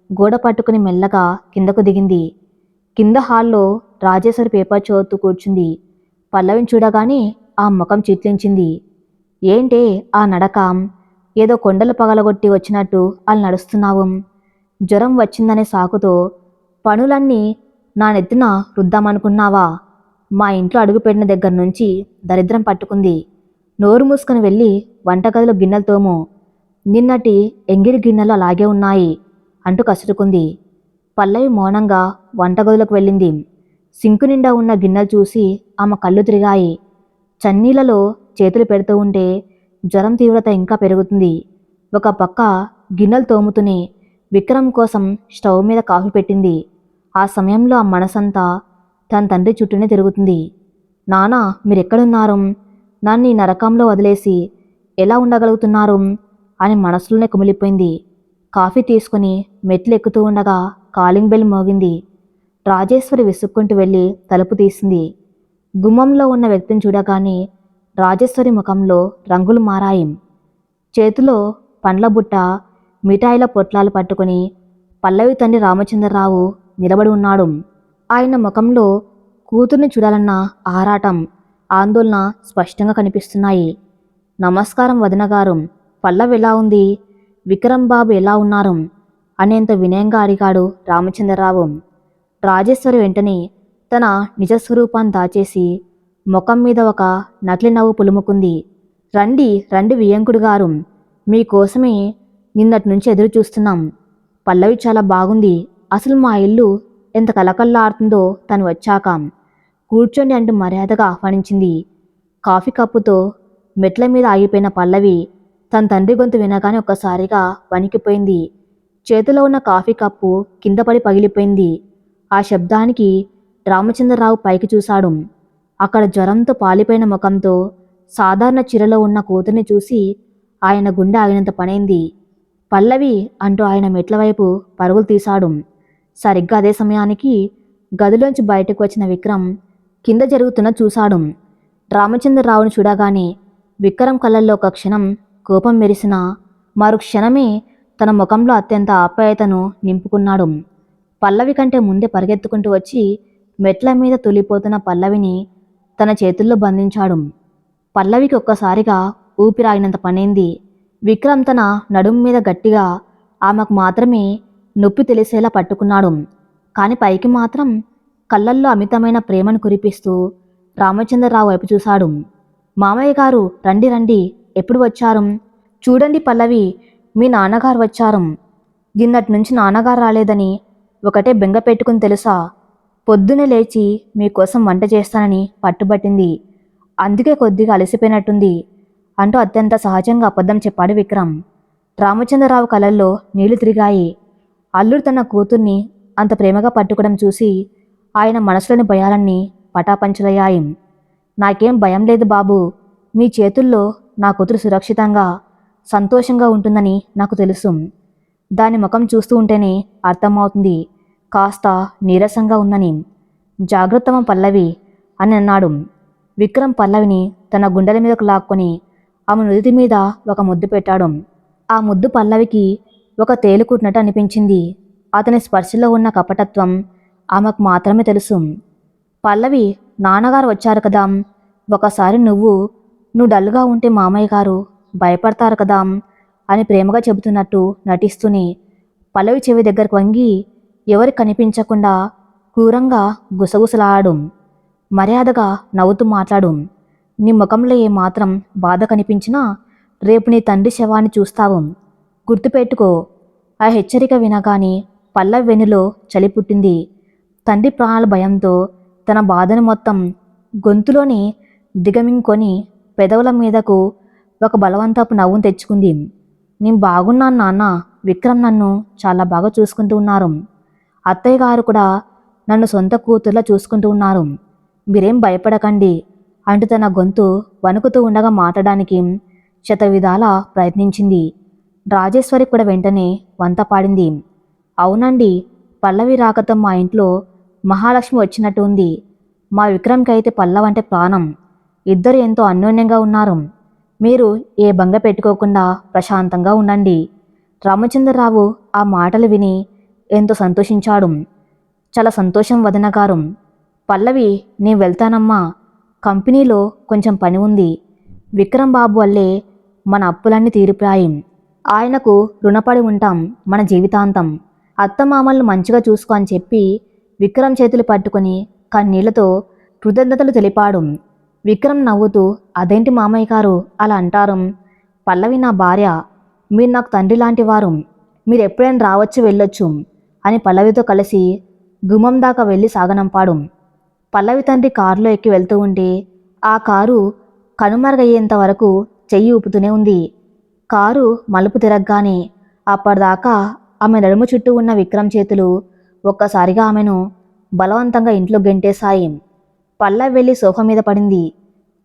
[SPEAKER 1] గోడ పట్టుకుని మెల్లగా కిందకు దిగింది. కింద హాల్లో రాజేశ్వరి పేపర్ చదువుతూ కూర్చుంది. పల్లవిని చూడగానే ఆ ముఖం చిట్లించింది. ఏంటే ఆ నడక? ఏదో కొండలు పగలగొట్టి వచ్చినట్టు అలా నడుస్తున్నావు. జ్వరం వచ్చిందనే సాకుతో పనులన్నీ నా నెత్తిన రుద్దామనుకున్నావా? మా ఇంట్లో అడుగుపెట్టిన దగ్గర నుంచి దరిద్రం పట్టుకుంది. నోరు మూసుకొని వెళ్ళి వంటగదిలో గిన్నెలు తోము. నిన్నటి ఎంగిలి గిన్నెలు అలాగే ఉన్నాయి అంటూ కసురుకుంది. పల్లవి మౌనంగా వంటగదిలోకి వెళ్ళింది. సింకు నిండా ఉన్న గిన్నెలు చూసి ఆమె కళ్ళు తిరిగాయి. చన్నీళ్లలో చేతులు పెడుతూ ఉంటే జ్వరం తీవ్రత ఇంకా పెరుగుతుంది. ఒక పక్క గిన్నెలు తోముతూనే విక్రమ్ కోసం స్టవ్ మీద కాఫీ పెట్టింది. ఆ సమయంలో ఆ మనసంతా తన తండ్రి చుట్టూనే తిరుగుతుంది. నానా, మీరెక్కడున్నారు? నన్ను ఈ నరకంలో వదిలేసి ఎలా ఉండగలుగుతున్నారు అని మనసులోనే కుమిలిపోయింది. కాఫీ తీసుకుని మెట్లు ఎక్కుతూ ఉండగా కాలింగ్ బెల్ మోగింది. రాజేశ్వరి విసుక్కుంటూ వెళ్ళి తలుపు తీసింది. గుమ్మంలో ఉన్న వ్యక్తిని చూడగానే రాజేశ్వరి ముఖంలో రంగులు మారాయి. చేతిలో పండ్ల బుట్ట, మిఠాయిల పొట్లాలు పట్టుకుని పల్లవి తండ్రి రామచంద్రరావు నిలబడి ఉన్నాడు. ఆయన ముఖంలో కూతుర్ని చూడాలన్న ఆరాటం, ఆందోళన స్పష్టంగా కనిపిస్తున్నాయి. నమస్కారం వదినగారు, పల్లవి ఎలా ఉంది? విక్రమ్ బాబు ఎలా ఉన్నారు అనేంత వినయంగా అడిగాడు రామచంద్రరావు. రాజేశ్వరి వెంటనే తన నిజస్వరూపాన్ని దాచేసి ముఖం మీద ఒక నకిలీ నవ్వు పులుముకుంది. రండి రండి వియ్యంకుడు గారు, మీకోసమే నిన్నటి నుంచి ఎదురు చూస్తున్నాం. పల్లవి చాలా బాగుంది. అసలు మా ఇల్లు ఎంత కలకల్లాడుతుందో తను వచ్చాక. కూర్చోండి అంటూ మర్యాదగా ఆహ్వానించింది. కాఫీ కప్పుతో మెట్ల మీద ఆగిపోయిన పల్లవి తన తండ్రి గొంతు వినగానే ఒక్కసారిగా వణికిపోయింది. చేతిలో ఉన్న కాఫీ కప్పు కింద పడి పగిలిపోయింది. ఆ శబ్దానికి రామచంద్రరావు పైకి చూశాడు. అక్కడ జ్వరంతో పాలిపోయిన ముఖంతో సాధారణ చీరలో ఉన్న కూతుర్ని చూసి ఆయన గుండె ఆగినంత పనైంది. పల్లవి అంటూ ఆయన మెట్ల వైపు పరుగులు తీశాడు. సరిగ్గా అదే సమయానికి గదిలోంచి బయటకు వచ్చిన విక్రమ్ కింద జరుగుతున్న చూశాడు. రామచంద్రరావును చూడగానే విక్రమ్ కళ్ళల్లో ఒక క్షణం కోపం మెరిసిన మరు క్షణమే తన ముఖంలో అత్యంత ఆప్యాయతను నింపుకున్నాడు. పల్లవి కంటే ముందే పరిగెత్తుకుంటూ వచ్చి మెట్ల మీద తొలిపోతున్న పల్లవిని తన చేతుల్లో బంధించాడు. పల్లవికి ఒక్కసారిగా ఊపిరాగినంత పనైంది. విక్రమ్ తన నడుం మీద గట్టిగా ఆమెకు మాత్రమే నొప్పి తెలిసేలా పట్టుకున్నాడు. కాని పైకి మాత్రం కళ్ళల్లో అమితమైన ప్రేమను కురిపిస్తూ రామచంద్రరావు వైపు చూశాడు. మామయ్య గారు, రండి రండి, ఎప్పుడు వచ్చారు? చూడండి పల్లవి, మీ నాన్నగారు వచ్చారు. నిన్నటి నుంచి నాన్నగారు రాలేదని ఒకటే బెంగ పెట్టుకుని తెలుసా? పొద్దునే లేచి మీకోసం వంట చేస్తానని పట్టుబట్టింది. అందుకే కొద్దిగా అలసిపోయినట్టుంది అంటూ అత్యంత సహజంగా అబద్ధం చెప్పాడు విక్రమ్. రామచంద్రరావు కళ్ళల్లో నీళ్లు తిరిగాయి. అల్లుడు తన కూతుర్ని అంత ప్రేమగా పట్టుకోవడం చూసి ఆయన మనసులోని భయాలన్నీ పటాపంచలయ్యాయి. నాకేం భయం లేదు బాబు, మీ చేతుల్లో నా కూతురు సురక్షితంగా సంతోషంగా ఉంటుందని నాకు తెలుసు. దాని ముఖం చూస్తూ ఉంటేనే అర్థమవుతుంది కాస్త నీరసంగా ఉందని. జాగ్రత్తమ పల్లవి అని అన్నాడు. విక్రమ్ పల్లవిని తన గుండెల మీదకు లాక్కొని ఆమె నుదిటి మీద ఒక ముద్దు పెట్టాడు. ఆ ముద్దు పల్లవికి ఒక తేలుకుట్టినట్టు అనిపించింది. అతని స్పర్శలో ఉన్న కపటత్వం ఆమెకు మాత్రమే తెలుసు. పల్లవి, నాన్నగారు వచ్చారు కదా, ఒకసారి నువ్వు డల్గా ఉంటే మామయ్య గారు భయపడతారు కదా అని ప్రేమగా చెబుతున్నట్టు నటిస్తూనే పల్లవి చెవి దగ్గరకు వంగి ఎవరి కనిపించకుండా క్రూరంగా గుసగుసలాడు. మర్యాదగా నవ్వుతూ మాట్లాడు. నీ ముఖంలో ఏమాత్రం బాధ కనిపించినా రేపు నీ తండ్రి శవాన్ని చూస్తావు. గుర్తుపెట్టుకో. ఆ హెచ్చరిక వినగానే పల్లవి వెన్నులో చలి పుట్టింది. తండ్రి ప్రాణాల భయంతో తన బాధను మొత్తం గొంతులోనే దిగమింగుకొని పెదవుల మీదకు ఒక బలవంతపు నవ్వును తెచ్చుకుంది. నేను బాగున్నాను నాన్న. విక్రమ్ నన్ను చాలా బాగా చూసుకుంటూ ఉన్నారు. అత్తయ్య గారు కూడా నన్ను సొంత కూతుర్లా చూసుకుంటూ ఉన్నారు. మీరేం భయపడకండి అంటూ తన గొంతు వణుకుతూ ఉండగా మాట్లాడడానికి శతవిధాలా ప్రయత్నించింది. రాజేశ్వరి కూడా వెంటనే వంత పాడింది. అవునండి, పల్లవి రాకతో మా ఇంట్లో మహాలక్ష్మి వచ్చినట్టు ఉంది. మా విక్రమ్కి అయితే పల్లవి అంటే ప్రాణం. ఇద్దరు ఎంతో అన్యోన్యంగా ఉన్నారు. మీరు ఏ భంగ పెట్టుకోకుండా ప్రశాంతంగా ఉండండి. రామచంద్రరావు ఆ మాటలు విని ఎంతో సంతోషించాడు. చాలా సంతోషం వదిన గారు. పల్లవి, నేను వెళ్తానమ్మా. కంపెనీలో కొంచెం పని ఉంది. విక్రమ్ బాబు వల్లే మన అప్పులన్నీ తీరిపోయాయి. ఆయనకు రుణపడి ఉంటాం మన జీవితాంతం. అత్తమామలను మంచిగా చూసుకో అని చెప్పి విక్రమ్ చేతులు పట్టుకొని కన్నీళ్లతో కృతజ్ఞతలు తెలిపాడు. విక్రమ్ నవ్వుతూ, అదేంటి మామయ్య గారు అలా అంటారు? పల్లవి నా భార్య. మీరు నాకు తండ్రి లాంటి వారు. మీరు ఎప్పుడైనా రావచ్చు వెళ్ళొచ్చు అని పల్లవితో కలిసి గుమ్మం దాకా వెళ్ళి సాగనంపాడు. పల్లవి తండ్రి కారులో ఎక్కి వెళ్తూ ఉంటే ఆ కారు కనుమరుగయ్యేంత వరకు చెయ్యి ఊపుతూనే ఉంది. కారు మలుపు తిరగగానే అప్పటిదాకా ఆమె నడుము చుట్టూ ఉన్న విక్రమ్ చేతులు ఒక్కసారిగా ఆమెను బలవంతంగా ఇంట్లో గెంటేశాయి. పల్లవి వెళ్ళి సోఫా మీద పడింది.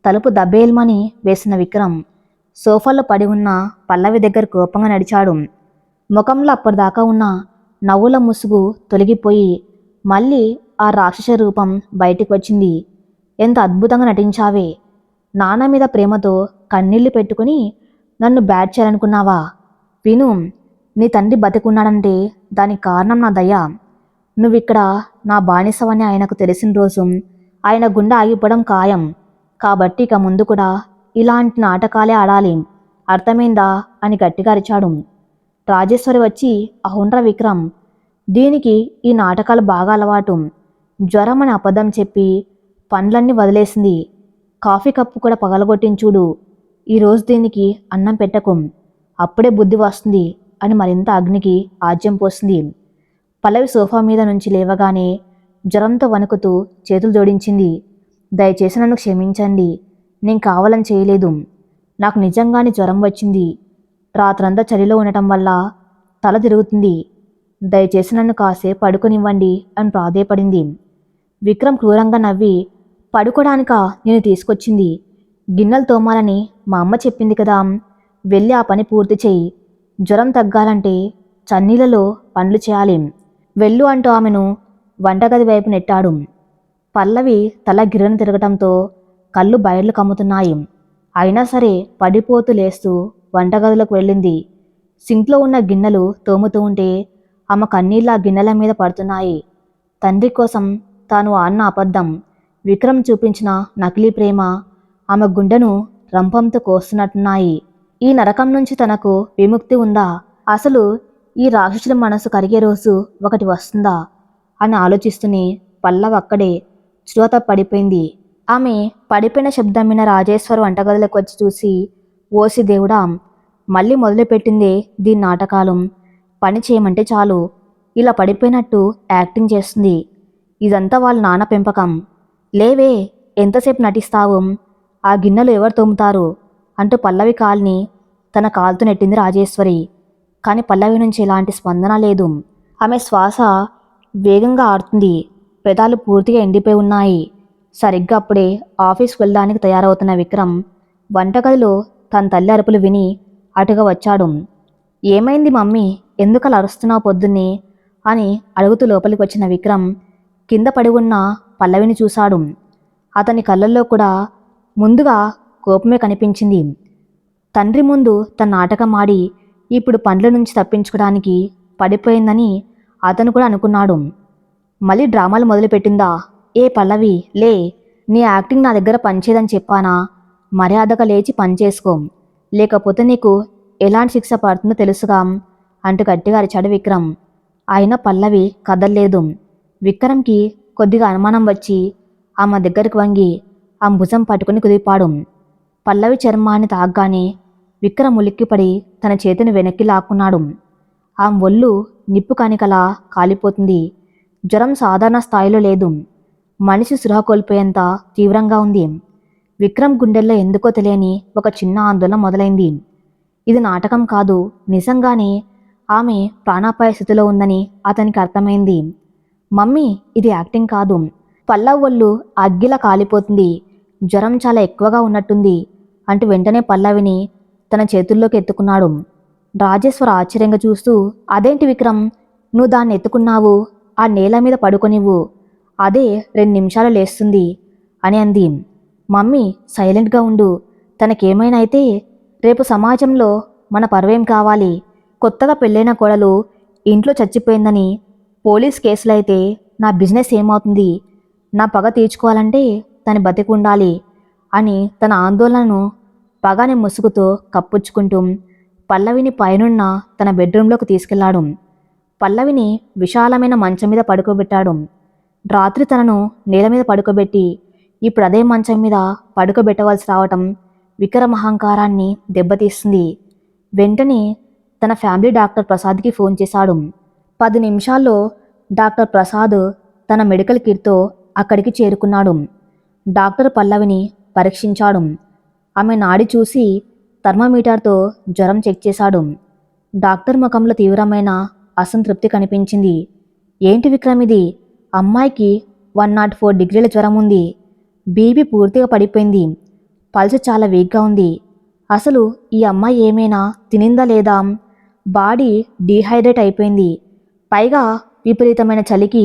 [SPEAKER 1] తలుపు దబ్బేల్మని వేసిన విక్రమ్ సోఫాలో పడి ఉన్న పల్లవి దగ్గర కోపంగా నడిచాడు. ముఖంలో అప్పటిదాకా ఉన్న నవ్వుల ముసుగు తొలగిపోయి మళ్ళీ ఆ రాక్షస రూపం బయటికి వచ్చింది. ఎంత అద్భుతంగా నటించావే. నాన్న మీద ప్రేమతో కన్నీళ్లు పెట్టుకుని నన్ను బ్యాట్ చేయాలనుకున్నావా? విను, నీ తండ్రి బతికున్నాడంటే దానికి కారణం నా దయ. నువ్విక్కడ నా బానిసవని ఆయనకు తెలిసిన రోజు ఆయన గుండె ఆగిపోవడం ఖాయం. కాబట్టి ఇక ముందు కూడా ఇలాంటి నాటకాలే ఆడాలి. అర్థమైందా అని గట్టిగా అరిచాడు. రాజేశ్వరి వచ్చి, అవునరా విక్రమ్, దీనికి ఈ నాటకాలు బాగా అలవాటు. జ్వరం అని అబద్ధం చెప్పి పండ్లన్నీ వదిలేసింది. కాఫీ కప్పు కూడా పగలగొట్టించుడు. ఈరోజు దీనికి అన్నం పెట్టకు, అప్పుడే బుద్ధి వస్తుంది అని మరింత అగ్నికి ఆజ్యం పోస్తుంది. పల్లవి సోఫా మీద నుంచి లేవగానే జ్వరంతో వణుకుతూ చేతులు జోడించింది. దయచేసి నన్ను క్షమించండి. నేను కావాలని చేయలేదు. నాకు నిజంగానే జ్వరం వచ్చింది. రాత్రంతా చలిలో ఉండటం వల్ల తల తిరుగుతుంది. దయచేసి నన్ను కాసేపు పడుకొనివ్వండి అని ప్రాధేయపడింది. విక్రమ్ క్రూరంగా నవ్వి, పడుకోడానికా నేను తీసుకొచ్చింది? గిన్నెలు తోమాలని మా అమ్మ చెప్పింది కదా. వెళ్ళి ఆ పని పూర్తి చేయి. జ్వరం తగ్గాలంటే చన్నీళ్ళలో పండ్లు చేయాలి. వెళ్ళు అంటూ ఆమెను వంటగది వైపు నెట్టాడు. పల్లవి తల గిర్రను తిరగటంతో కళ్ళు బయర్లు కమ్ముతున్నాయి. అయినా సరే పడిపోతూ లేస్తూ వంటగదిలోకి వెళ్ళింది. సింక్లో ఉన్న గిన్నెలు తోముతూ ఉంటే ఆమె కన్నీళ్ళ గిన్నెల మీద పడుతున్నాయి. తండ్రి కోసం తాను ఆడిన అబద్ధం, విక్రమ్ చూపించిన నకిలీ ప్రేమ ఆమె గుండెను రంపంతో కోస్తున్నట్టున్నాయి. ఈ నరకం నుంచి తనకు విముక్తి ఉందా? అసలు ఈ రాక్షసుల మనసు కరిగే రోజు ఒకటి వస్తుందా అని ఆలోచిస్తూనే పల్లవి అక్కడే శ్రోత పడిపోయింది. ఆమె పడిపోయిన శబ్దం విన్న రాజేశ్వర్ వంటగదిలోకి వచ్చి చూసి, ఓసి దేవుడా, మళ్ళీ మొదలుపెట్టిందే దీని నాటకాలు. పని చేయమంటే చాలు ఇలా పడిపోయినట్టు యాక్టింగ్ చేస్తుంది. ఇదంతా వాళ్ళ నాన్న పెంపకం. లేవే, ఎంతసేపు నటిస్తావు? ఆ గిన్నెలు ఎవరు తోముతారు అంటూ పల్లవి కాల్ని తన కాలుతో నెట్టింది రాజేశ్వరి. కానీ పల్లవి నుంచి ఎలాంటి స్పందన లేదు. ఆమె శ్వాస వేగంగా ఆడుతుంది. పెదాలు పూర్తిగా ఎండిపోయి ఉన్నాయి. సరిగ్గా అప్పుడే ఆఫీస్కి వెళ్ళడానికి తయారవుతున్న విక్రమ్ వంటగదిలో తన తల్లి అరుపులు విని అటుగా వచ్చాడు. ఏమైంది మమ్మీ, ఎందుకలా అరుస్తున్నావు పొద్దున్నే అని అడుగుతూ లోపలికి వచ్చిన విక్రమ్ కింద పడి ఉన్న పల్లవిని చూశాడు. అతని కళ్ళల్లో కూడా ముందుగా కోపమే కనిపించింది. తండ్రి ముందు తన నాటకం ఆడి ఇప్పుడు పండ్ల నుంచి తప్పించుకోవడానికి పడిపోయిందని అతను కూడా అనుకున్నాడు. మళ్ళీ డ్రామాలు మొదలుపెట్టిందా? ఏ పల్లవి, లే. నీ యాక్టింగ్ నా దగ్గర పనిచేయదని చెప్పానా? మర్యాదగా లేచి పనిచేసుకో, లేకపోతే నీకు ఎలాంటి శిక్ష పడుతుందో తెలుసుగా అంటూ గట్టిగా అరిచాడు విక్రమ్. అయినా పల్లవి కదల్లేదు. విక్రమ్కి కొద్దిగా అనుమానం వచ్చి ఆమె దగ్గరికి వంగి ఆమె భుజం పట్టుకుని కుదిపాడు. పల్లవి చర్మాన్ని తాగ్గానే విక్రమ్ ఉలిక్కిపడి తన చేతిని వెనక్కి లాక్కున్నాడు. ఆమె ఒళ్ళు నిప్పు కణికలా కాలిపోతుంది. జ్వరం సాధారణ స్థాయిలో లేదు. మనిషి స్పృహ కోల్పోయేంత తీవ్రంగా ఉంది. విక్రమ్ గుండెల్లో ఎందుకో తెలియని ఒక చిన్న ఆందోళన మొదలైంది. ఇది నాటకం కాదు, నిజంగానే ఆమె ప్రాణాపాయ స్థితిలో ఉందని అతనికి అర్థమైంది. మమ్మీ, ఇది యాక్టింగ్ కాదు. పల్లవ్ ఒళ్ళు అగ్గిలా కాలిపోతుంది. జ్వరం చాలా ఎక్కువగా ఉన్నట్టుంది అంటూ వెంటనే పల్లవిని తన చేతుల్లోకి ఎత్తుకున్నాడు. రాజేశ్వర ఆశ్చర్యంగా చూస్తూ, అదేంటి విక్రమ్, నువ్వు దాన్ని ఎత్తుకున్నావు? ఆ నేల మీద పడుకొనివ్వు, అదే 2 నిమిషాలు లేస్తుంది అని అంది. మమ్మీ, సైలెంట్గా ఉండు. తనకేమైనా అయితే రేపు సమాజంలో మన పరువేం కావాలి? కొత్తగా పెళ్ళైన కోడలు ఇంట్లో చచ్చిపోయిందని పోలీస్ కేసులైతే నా బిజినెస్ ఏమవుతుంది? నా పగ తీర్చుకోవాలంటే తను బతికి ఉండాలి అని తన ఆందోళనను పగాని ముసుగుతో కప్పుచ్చుకుంటూ పల్లవిని పైనున్న తన బెడ్రూంలోకి తీసుకెళ్లాడు. పల్లవిని విశాలమైన మంచం మీద పడుకోబెట్టాడు. రాత్రి తనను నేల మీద పడుకోబెట్టి ఇప్పుడు అదే మంచం మీద పడుకోబెట్టవలసి రావటం విక్రమ్ అహంకారాన్ని దెబ్బతీస్తుంది. వెంటనే తన ఫ్యామిలీ డాక్టర్ ప్రసాద్కి ఫోన్ చేశాడు. 10 నిమిషాల్లో డాక్టర్ ప్రసాద్ తన మెడికల్ కిట్తో అక్కడికి చేరుకున్నాడు. డాక్టర్ పల్లవిని పరీక్షించాడు. ఆమె నాడి చూసి థర్మామీటర్తో జ్వరం చెక్ చేశాడు. డాక్టర్ ముఖంలో తీవ్రమైన అసంతృప్తి కనిపించింది. ఏంటి విక్రమ్ ఇది? అమ్మాయికి 104 డిగ్రీల జ్వరం ఉంది. బీపీ పూర్తిగా పడిపోయింది. పల్స్ చాలా వీక్గా ఉంది. అసలు ఈ అమ్మాయి ఏమైనా తినిందా లేదా? బాడీ డీహైడ్రేట్ అయిపోయింది. పైగా విపరీతమైన చలికి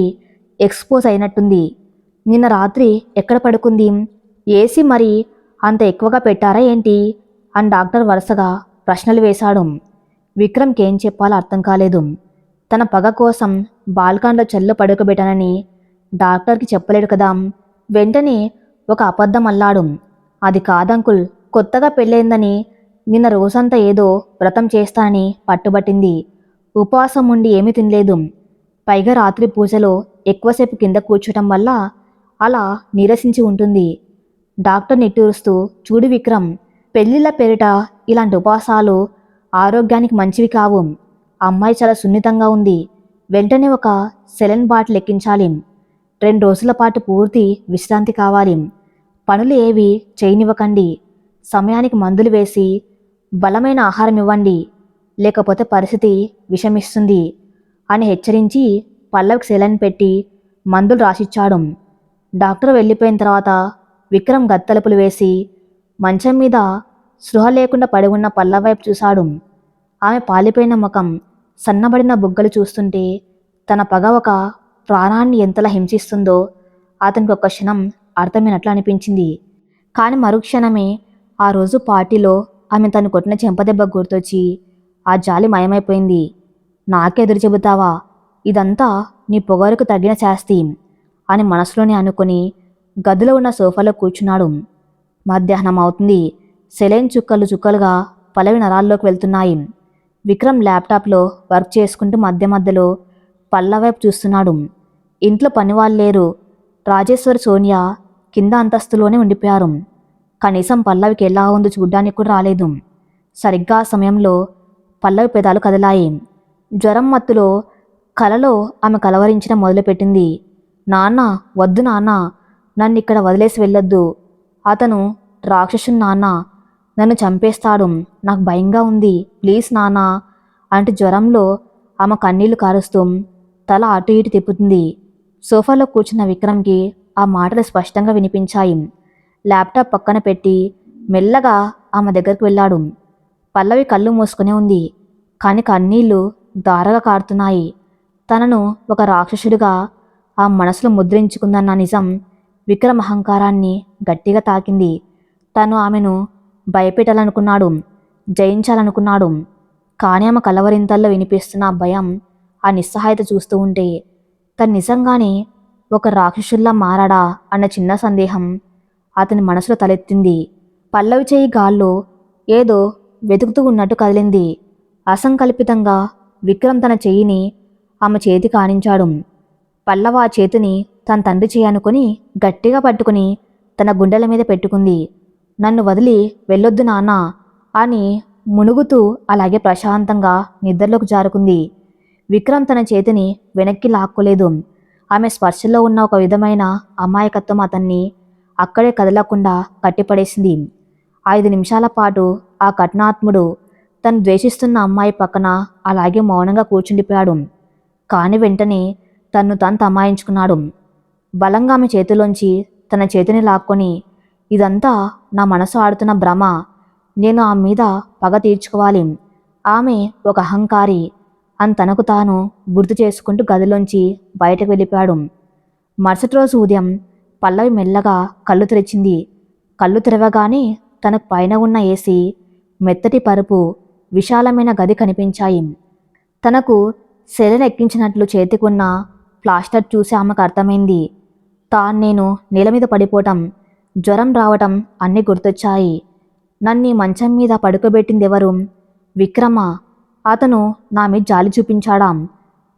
[SPEAKER 1] ఎక్స్పోజ్ అయినట్టుంది. నిన్న రాత్రి ఎక్కడ పడుకుంది? ఏసీ మరి అంత ఎక్కువగా పెట్టారా ఏంటి అని డాక్టర్ వరుసగా ప్రశ్నలు వేశాడు. విక్రమ్కి ఏం చెప్పాలో అర్థం కాలేదు. తన పగ కోసం బాల్కాన్లో చెల్లో పడుకోబెట్టానని డాక్టర్కి చెప్పలేడు కదా. వెంటనే ఒక అబద్ధం అల్లాడు. అది కాదంకుల్, కొత్తగా పెళ్ళైందని నిన్న రోజంతా ఏదో వ్రతం చేస్తానని పట్టుబట్టింది. ఉపవాసం ఉండి ఏమీ తినలేదు. పైగా రాత్రి పూజలో ఎక్కువసేపు కింద కూర్చోటం వల్ల అలా నీరసించి ఉంటుంది. డాక్టర్ నిట్టూరుస్తూ, చూడు విక్రమ్, పెళ్ళిళ్ళ పేరిట ఇలాంటి ఉపవాసాలు ఆరోగ్యానికి మంచివి కావు. అమ్మాయి చాలా సున్నితంగా ఉంది. వెంటనే ఒక సెలైన్ బాటిల్ ఎక్కించాలి. 2 రోజుల పాటు పూర్తి విశ్రాంతి కావాలి. పనులు ఏవి చేయనివ్వకండి. సమయానికి మందులు వేసి బలమైన ఆహారం ఇవ్వండి, లేకపోతే పరిస్థితి విషమిస్తుంది అని హెచ్చరించి పల్లవికి సెలైన్ పెట్టి మందులు రాసిచ్చాడు. డాక్టర్ వెళ్ళిపోయిన తర్వాత విక్రమ్ గత్తలుపులు వేసి మంచం మీద స్పృహ లేకుండా పడి ఉన్న పల్లవి వైపు చూశాడు. ఆమె పాలిపోయిన ముఖం, సన్నబడిన బుగ్గలు చూస్తుంటే తన పగ ఒక ప్రాణాన్ని ఎంతలా హింసిస్తుందో అతనికి ఒక్క క్షణం అర్థమైనట్లు అనిపించింది. కానీ మరుక్షణమే ఆ రోజు పార్టీలో ఆమె తను కొట్టిన చెంపదెబ్బ గుర్తొచ్చి ఆ జాలి మయమైపోయింది. నాకెదురు చెబుతావా? ఇదంతా నీ పొగరుకు తగిన శాస్తి అని మనసులోనే అనుకుని గదిలో ఉన్న సోఫాలో కూర్చున్నాడు. మధ్యాహ్నం అవుతుంది. సెలైన్ చుక్కలు చుక్కలుగా పల్లవి నరాల్లోకి వెళ్తున్నాయి. విక్రమ్ ల్యాప్టాప్లో వర్క్ చేసుకుంటూ మధ్య మధ్యలో పల్లవి వైపు చూస్తున్నాడు. ఇంట్లో పనివాళ్ళు లేరు. రాజేశ్వర్, సోనియా కింద అంతస్తులోనే ఉండిపోయారు. కనీసం పల్లవికి ఎలా ఉందో చూడ్డానికి కూడా రాలేదు. సరిగ్గా ఆ సమయంలో పల్లవి పెదాలు కదిలాయి. జ్వరం మత్తులో కలలో ఆమె కలవరించడం మొదలుపెట్టింది. నాన్న, వద్దు నాన్న, నన్ను ఇక్కడ వదిలేసి వెళ్ళొద్దు. అతను రాక్షసుని నాన్న, నన్ను చంపేస్తాడు. నాకు భయంగా ఉంది. ప్లీజ్ నాన్న అంటూ జ్వరంలో ఆమె కన్నీళ్లు కారుస్తూ తల అటు ఇటు తిప్పుతుంది. సోఫాలో కూర్చున్న విక్రమ్కి ఆ మాటలు స్పష్టంగా వినిపించాయి. ల్యాప్టాప్ పక్కన పెట్టి మెల్లగా ఆమె దగ్గరికి వెళ్ళాడు. పల్లవి కళ్ళు మూసుకునే ఉంది, కానీ కన్నీళ్లు దారగా కారుతున్నాయి. తనను ఒక రాక్షసుడిగా ఆ మనసులో ముద్రించుకుందన్న నిజం విక్రమ్ అహంకారాన్ని గట్టిగా తాకింది. తను ఆమెను భయపెట్టాలనుకున్నాడు, జయించాలనుకున్నాడు. కానీ ఆమె కలవరింతల్లో వినిపిస్తున్న ఆ భయం, ఆ నిస్సహాయత చూస్తూ ఉంటే తను నిజంగానే ఒక రాక్షసుల్లా మారాడా అన్న చిన్న సందేహం అతని మనసులో తలెత్తింది. పల్లవి చేయి గాల్లో ఏదో వెతుకుతూ ఉన్నట్టు కదిలింది. అసంకల్పితంగా విక్రమ్ తన చెయ్యిని ఆమె చేతికి ఆనించాడు. పల్లవ ఆ చేతిని తన తండ్రి చెయ్యి అనుకుని గట్టిగా పట్టుకుని తన గుండెల మీద పెట్టుకుంది. నన్ను వదిలి వెళ్ళొద్దు నాన్నా అని మునుగుతూ అలాగే ప్రశాంతంగా నిద్రలోకి జారుకుంది. విక్రమ్ తన చేతిని వెనక్కి లాక్కోలేదు. ఆమె స్పర్శలో ఉన్న ఒక విధమైన అమాయకత్వం అతన్ని అక్కడే కదలకుండా కట్టిపడేసింది. 5 నిమిషాల పాటు ఆ కఠినాత్ముడు తను ద్వేషిస్తున్న అమ్మాయి పక్కన అలాగే మౌనంగా కూర్చుండిపోయాడు. కాని వెంటనే తన్ను తాను తమాయించుకున్నాడు. బలంగా ఆమె చేతిలోంచి తన చేతిని లాక్కొని, ఇదంతా నా మనసు ఆడుతున్న భ్రమ, నేను ఆమె మీద పగ తీర్చుకోవాలి, ఆమె ఒక అహంకారి అని తనకు తాను గుర్తు చేసుకుంటూ గదిలోంచి బయటకు వెళ్ళిపోయాడు. మరుసటి రోజు ఉదయం పల్లవి మెల్లగా కళ్ళు తెరిచింది. కళ్ళు తెరవగానే తనకు పైన ఉన్న ఏసీ, మెత్తటి పరుపు, విశాలమైన గది కనిపించాయి. తనకు సెలెన్ ఎక్కించినట్లు చేతికున్న ప్లాస్టర్ చూసి ఆమెకు అర్థమైంది. నేను నేల మీద పడిపోవటం, జ్వరం రావటం అన్నీ గుర్తొచ్చాయి. నన్ను మంచం మీద పడుకోబెట్టిందెవరు? విక్రమ. అతను నా మీద జాలి చూపించాడా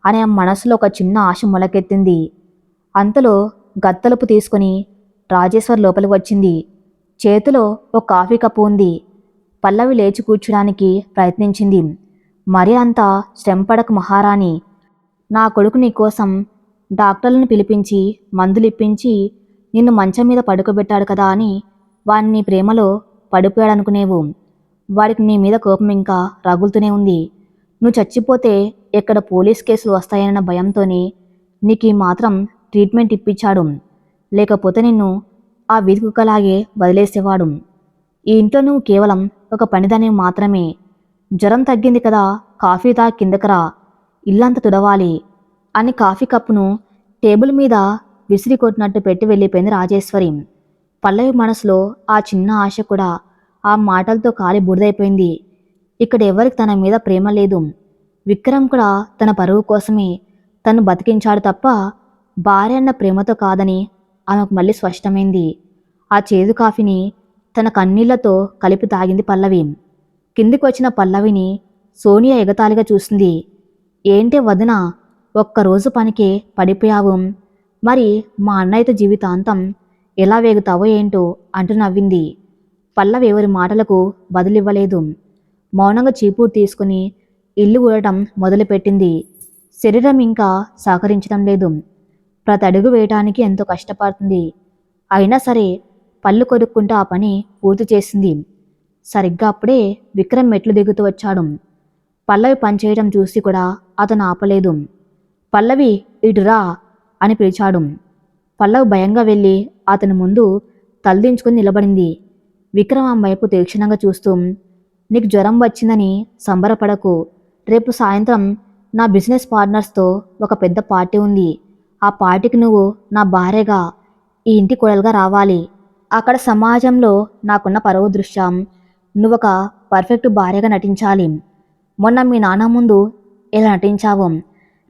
[SPEAKER 1] అనే మనసులో ఒక చిన్న ఆశ మొలకెత్తింది. అంతలో గత్తలుపు తీసుకుని రాజేశ్వర్ లోపలికి వచ్చింది. చేతిలో ఒక కాఫీ కప్పు ఉంది. పల్లవి లేచి కూర్చోడానికి ప్రయత్నించింది. మరీ అంత శ్రమపడకు మహారాణి. నా కొడుకు నీకోసం డాక్టర్లను పిలిపించి మందులిప్పించి నిన్ను మంచం మీద పడుకోబెట్టాడు కదా అని వాడిని నీ ప్రేమలో పడిపోయాడనుకునేవు. వాడికి నీ మీద కోపం ఇంకా రగులుతూనే ఉంది. నువ్వు చచ్చిపోతే ఎక్కడ పోలీస్ కేసులు వస్తాయన్న భయంతోనే నీకు ఈ మాత్రం ట్రీట్మెంట్ ఇప్పించాడు. లేకపోతే నిన్ను ఆ వీధి కుక్కలాగే వదిలేసేవాడు. ఈ ఇంట్లో నువ్వు కేవలం ఒక పనిదానివి మాత్రమే. జ్వరం తగ్గింది కదా, కాఫీ తాగి కిందకరా, ఇల్లంతా తుడవాలి అని కాఫీ కప్పును టేబుల్ మీద విసిరి కొట్టినట్టు పెట్టి వెళ్ళిపోయింది రాజేశ్వరి. పల్లవి మనసులో ఆ చిన్న ఆశ కూడా ఆ మాటలతో కాలి బూడిదైపోయింది. ఇక్కడ ఎవరికి తన మీద ప్రేమ లేదు. విక్రమ్ కూడా తన పరువు కోసమే తను బతికించాడు తప్ప భార్య అన్న ప్రేమతో కాదని ఆమెకు మళ్ళీ స్పష్టమైంది. ఆ చేదు కాఫీని తన కన్నీళ్లతో కలిపి తాగింది పల్లవి. కిందికి వచ్చిన పల్లవిని సోనియా ఎగతాళిగా చూసింది. ఏంటే వదిన, ఒక్కరోజు పనికే పడిపోయావు, మరి మా అన్నయ్యతో జీవితాంతం ఎలా వేగుతావో ఏంటో అంటూ నవ్వింది. పల్లవి ఎవరి మాటలకు బదులివ్వలేదు. మౌనంగా చీపూరు తీసుకుని ఇల్లు ఊడటం మొదలుపెట్టింది. శరీరం ఇంకా సహకరించడం లేదు. ప్రతి అడుగు వేయటానికి ఎంతో కష్టపడుతుంది. అయినా సరే పళ్ళు కొరుక్కుంటూ ఆ పని పూర్తి చేసింది. సరిగ్గా అప్పుడే విక్రమ్ మెట్లు దిగుతూ వచ్చాడు. పల్లవి పనిచేయడం చూసి కూడా అతను ఆపలేదు. పల్లవి, ఇటురా అని పిలిచాడు. పల్లవి భయంగా వెళ్ళి అతని ముందు తలదించుకుని నిలబడింది. విక్రమ్ ఆమె వైపు తీక్షణంగా చూస్తూ, నీకు జ్వరం వచ్చిందని సంబరపడకు. రేపు సాయంత్రం నా బిజినెస్ పార్ట్నర్స్తో ఒక పెద్ద పార్టీ ఉంది. ఆ పార్టీకి నువ్వు నా భార్యగా, ఈ ఇంటి కోడలుగా రావాలి. అక్కడ సమాజంలో నాకున్న పరువు దృష్ట్యా నువ్వొక పర్ఫెక్ట్ భార్యగా నటించాలి. మొన్న మీ నాన్న ముందు ఎలా నటించావు,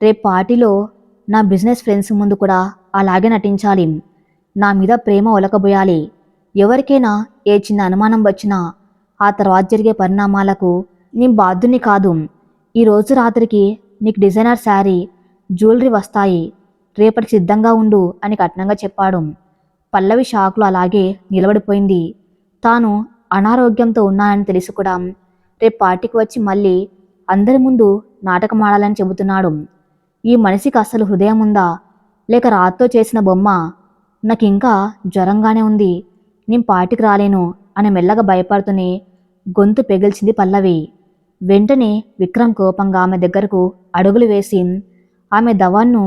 [SPEAKER 1] రేపు పార్టీలో నా బిజినెస్ ఫ్రెండ్స్ ముందు కూడా అలాగే నటించాలి. నా మీద ప్రేమ ఒలకబోయాలి. ఎవరికైనా ఏ చిన్న అనుమానం వచ్చినా ఆ తర్వాత జరిగే పరిణామాలకు నీ బాధ్యుని కాదు. ఈరోజు రాత్రికి నీకు డిజైనర్ శారీ, జ్యువెలరీ వస్తాయి. రేపటికి సిద్ధంగా ఉండు అని కఠినంగా చెప్పాడు. పల్లవి షాక్లో అలాగే నిలబడిపోయింది. తాను అనారోగ్యంతో ఉన్నానని తెలిసి కూడా రేపు పార్టీకి వచ్చి మళ్ళీ అందరి ముందు నాటకం ఆడాలని చెబుతున్నాడు. ఈ మనిషికి అస్సలు హృదయం ఉందా, లేక రాత్తో చేసిన బొమ్మ? నాకు ఇంకా జ్వరంగానే ఉంది, నేను పార్టీకి రాలేను అని మెల్లగా భయపడుతూనే గొంతు పెగిల్చింది పల్లవి. వెంటనే విక్రమ్ కోపంగా ఆమె దగ్గరకు అడుగులు వేసి ఆమె దవాన్ను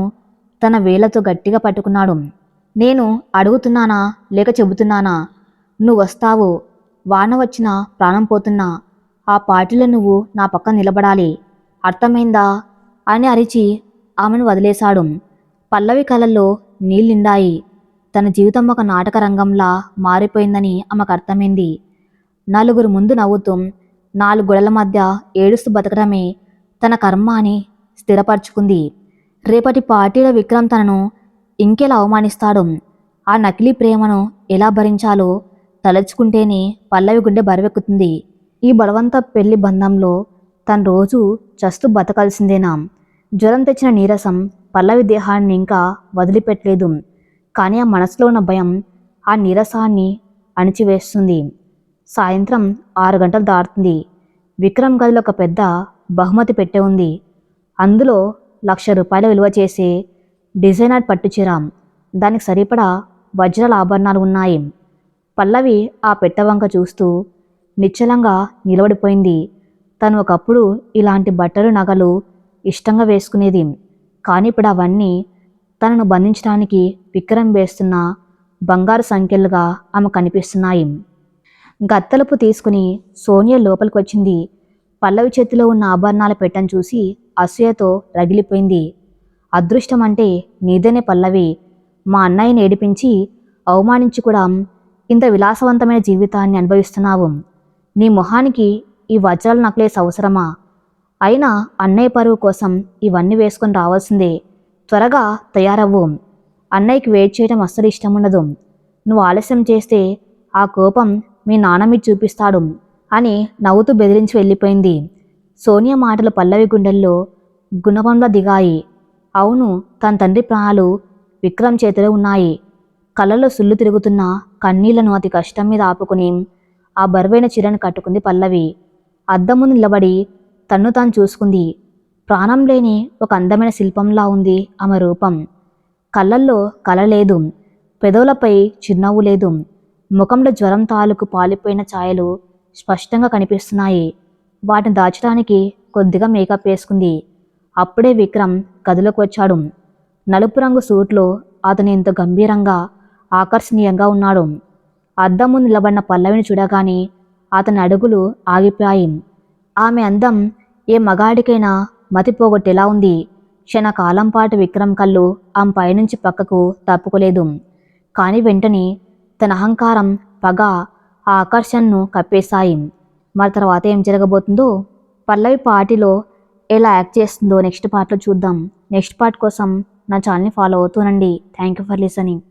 [SPEAKER 1] తన వేళ్లతో గట్టిగా పట్టుకున్నాడు. నేను అడుగుతున్నానా లేక చెబుతున్నానా? నువ్వు వస్తావు, వాన వచ్చినా ప్రాణం పోతున్నా ఆ పార్టీలో నువ్వు నా పక్కన నిలబడాలి, అర్థమైందా అని అరిచి ఆమెను వదిలేశాడు. పల్లవి కళ్ళల్లో నీళ్ళిండాయి. తన జీవితం ఒక నాటక రంగంలా మారిపోయిందని ఆమెకు అర్థమైంది. నలుగురు ముందు నవ్వుతూ 4 గోడల మధ్య ఏడుస్తూ బతకడమే తన కర్మ అని స్థిరపరచుకుంది. రేపటి పార్టీలో విక్రమ్ తనను ఇంకెలా అవమానిస్తాడు, ఆ నకిలీ ప్రేమను ఎలా భరించాలో తలుచుకుంటేనే పల్లవి గుండె బరువెక్కుతుంది. ఈ బలవంత పెళ్లి బంధంలో తను రోజు చస్తూ బతకాల్సిందేనా? జ్వరం తెచ్చిన నీరసం పల్లవి దేహాన్ని ఇంకా వదిలిపెట్టలేదు. కానీ ఆ మనసులో ఉన్న భయం ఆ నీరసాన్ని అణిచివేస్తుంది. సాయంత్రం 6 గంటలు దాటుతుంది. విక్రమ్ గదిలో ఒక పెద్ద బహుమతి పెట్టె ఉంది. అందులో ₹1,00,000 విలువ చేసే డిజైనర్ పట్టుచీర, దానికి సరిపడా వజ్రాల ఆభరణాలు ఉన్నాయి. పల్లవి ఆ పెట్టె వంక చూస్తూ నిశ్చలంగా నిలబడిపోయింది. తను ఒకప్పుడు ఇలాంటి బట్టలు నగలు ఇష్టంగా వేసుకునేది. కానీ ఇప్పుడు అవన్నీ తనను బంధించడానికి విక్రమ్ వేస్తున్న బంగారు సంఖ్యలుగా ఆమె కనిపిస్తున్నాయి. గత్తలుపు తీసుకుని సోనియా లోపలికి వచ్చింది. పల్లవి చేతిలో ఉన్న ఆభరణాల పెట్టెను చూసి అసూయతో రగిలిపోయింది. అదృష్టం అంటే నీదేనే పల్లవి. మా అన్నయ్యని ఏడిపించి అవమానించి కూడా ఇంత విలాసవంతమైన జీవితాన్ని అనుభవిస్తున్నావు. నీ మొహానికి ఈ వజ్రాల నక్లెస్ అవసరమా? అయినా అన్నయ్య పరువు కోసం ఇవన్నీ వేసుకొని రావాల్సిందే. త్వరగా తయారవ్వు. అన్నయ్యకి వెయిట్ చేయడం అస్సలు ఇష్టం ఉండదు. నువ్వు ఆలస్యం చేస్తే ఆ కోపం మీ నాన్న మీద చూపిస్తాడు అని నవ్వుతూ బెదిరించి వెళ్ళిపోయింది. సోనియా మాటలు పల్లవి గుండెల్లో గుణపంలా దిగాయి. అవును, తన తండ్రి ప్రాణాలు విక్రమ్ చేతిలో ఉన్నాయి. కళ్ళల్లో సుళ్ళు తిరుగుతున్న కన్నీళ్లను అతి కష్టం మీద ఆపుకుని ఆ బరువైన చీరను కట్టుకుంది పల్లవి. అద్దం ముందు నిలబడి తన్ను తాను చూసుకుంది. ప్రాణం లేని ఒక అందమైన శిల్పంలా ఉంది ఆమె రూపం. కళ్ళల్లో కల లేదు, పెదవులపై చిరునవ్వు లేదు. ముఖంలో జ్వరం తాలూకు పాలిపోయిన ఛాయలు స్పష్టంగా కనిపిస్తున్నాయి. వాటిని దాచడానికి కొద్దిగా మేకప్ వేసుకుంది. అప్పుడే విక్రమ్ గదిలోకి వచ్చాడు. నలుపు రంగు సూట్లో అతను ఎంతో గంభీరంగా ఆకర్షణీయంగా ఉన్నాడు. అద్దం ముందు నిలబడిన పల్లవిని చూడగానే అతని అడుగులు ఆగిపోయాయి. ఆమె అందం ఏ మగాడికైనా మతిపోగొట్టేలా ఉంది. క్షణకాలం పాటు విక్రమ్ కళ్ళు ఆమె పైనుంచి పక్కకు తప్పుకోలేదు. కానీ వెంటనే తన అహంకారం, పగ ఆ ఆకర్షణను కప్పేశాయి. మరి తర్వాత ఏం జరగబోతుందో, పల్లవి పార్టీలో ఎలా యాక్ట్ చేస్తుందో నెక్స్ట్ పార్ట్లో చూద్దాం. నెక్స్ట్ పార్ట్ కోసం నా ఛానల్ని ఫాలో అవుతూనండి. Thank you for listening.